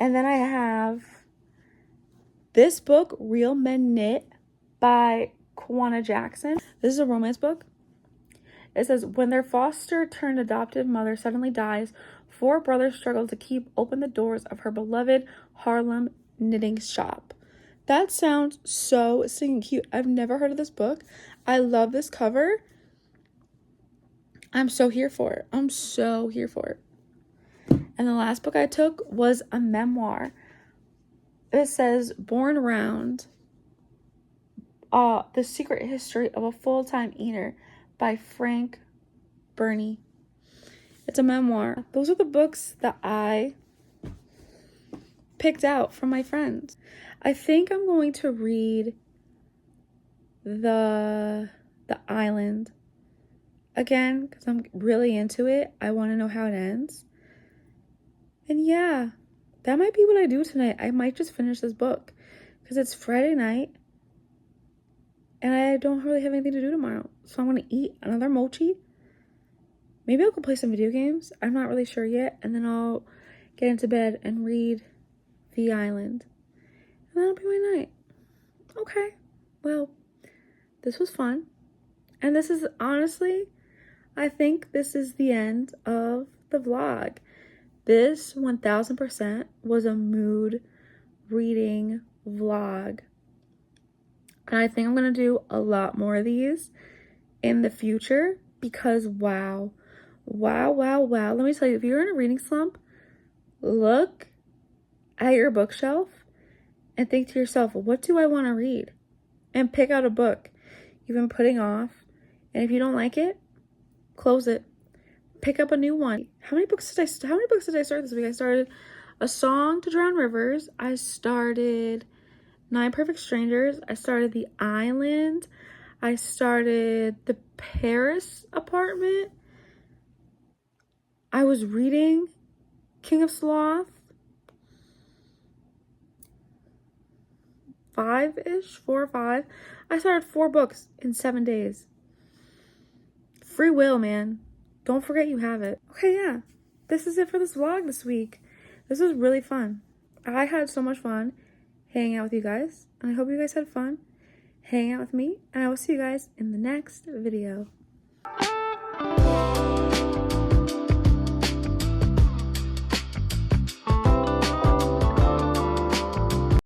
S1: and then I have this book, Real Men Knit by Kwana Jackson. This is a romance book. It says, when their foster turned adoptive mother suddenly dies, 4 brothers struggle to keep open the doors of her beloved Harlem knitting shop. That sounds so stinking cute. I've never heard of this book. I love this cover. I'm so here for it. I'm so here for it. And the last book I took was a memoir. It says, Born Round, The Secret History of a Full-Time Eater by Frank Burney. It's a memoir. Those are the books that I picked out from my friends. I think I'm going to read The Island again because I'm really into it. I want to know how it ends. And yeah, that might be what I do tonight. I might just finish this book because it's Friday night and I don't really have anything to do tomorrow. So I'm going to eat another mochi. Maybe I'll go play some video games. I'm not really sure yet. And then I'll get into bed and read The Island. And that'll be my night. Okay. Well, this was fun. And this is honestly, I think this is the end of the vlog. This 1000% was a mood reading vlog. And I think I'm going to do a lot more of these in the future because wow. Let me tell you, if you're in a reading slump, look at your bookshelf and think to yourself, what do I want to read? And pick out a book you've been putting off. And if you don't like it, close it. Pick up a new one. How many books did I start this week? I started A Song to Drown Rivers. I started 9 Perfect Strangers. I started The Island. I started The Paris Apartment. I was reading King of Sloth. 5-ish, 4 or 5. I started 4 books in 7 days. Free will, man. Don't forget you have it. Okay, yeah. This is it for this vlog this week. This was really fun. I had so much fun hanging out with you guys. And I hope you guys had fun hanging out with me. And I will see you guys in the next video.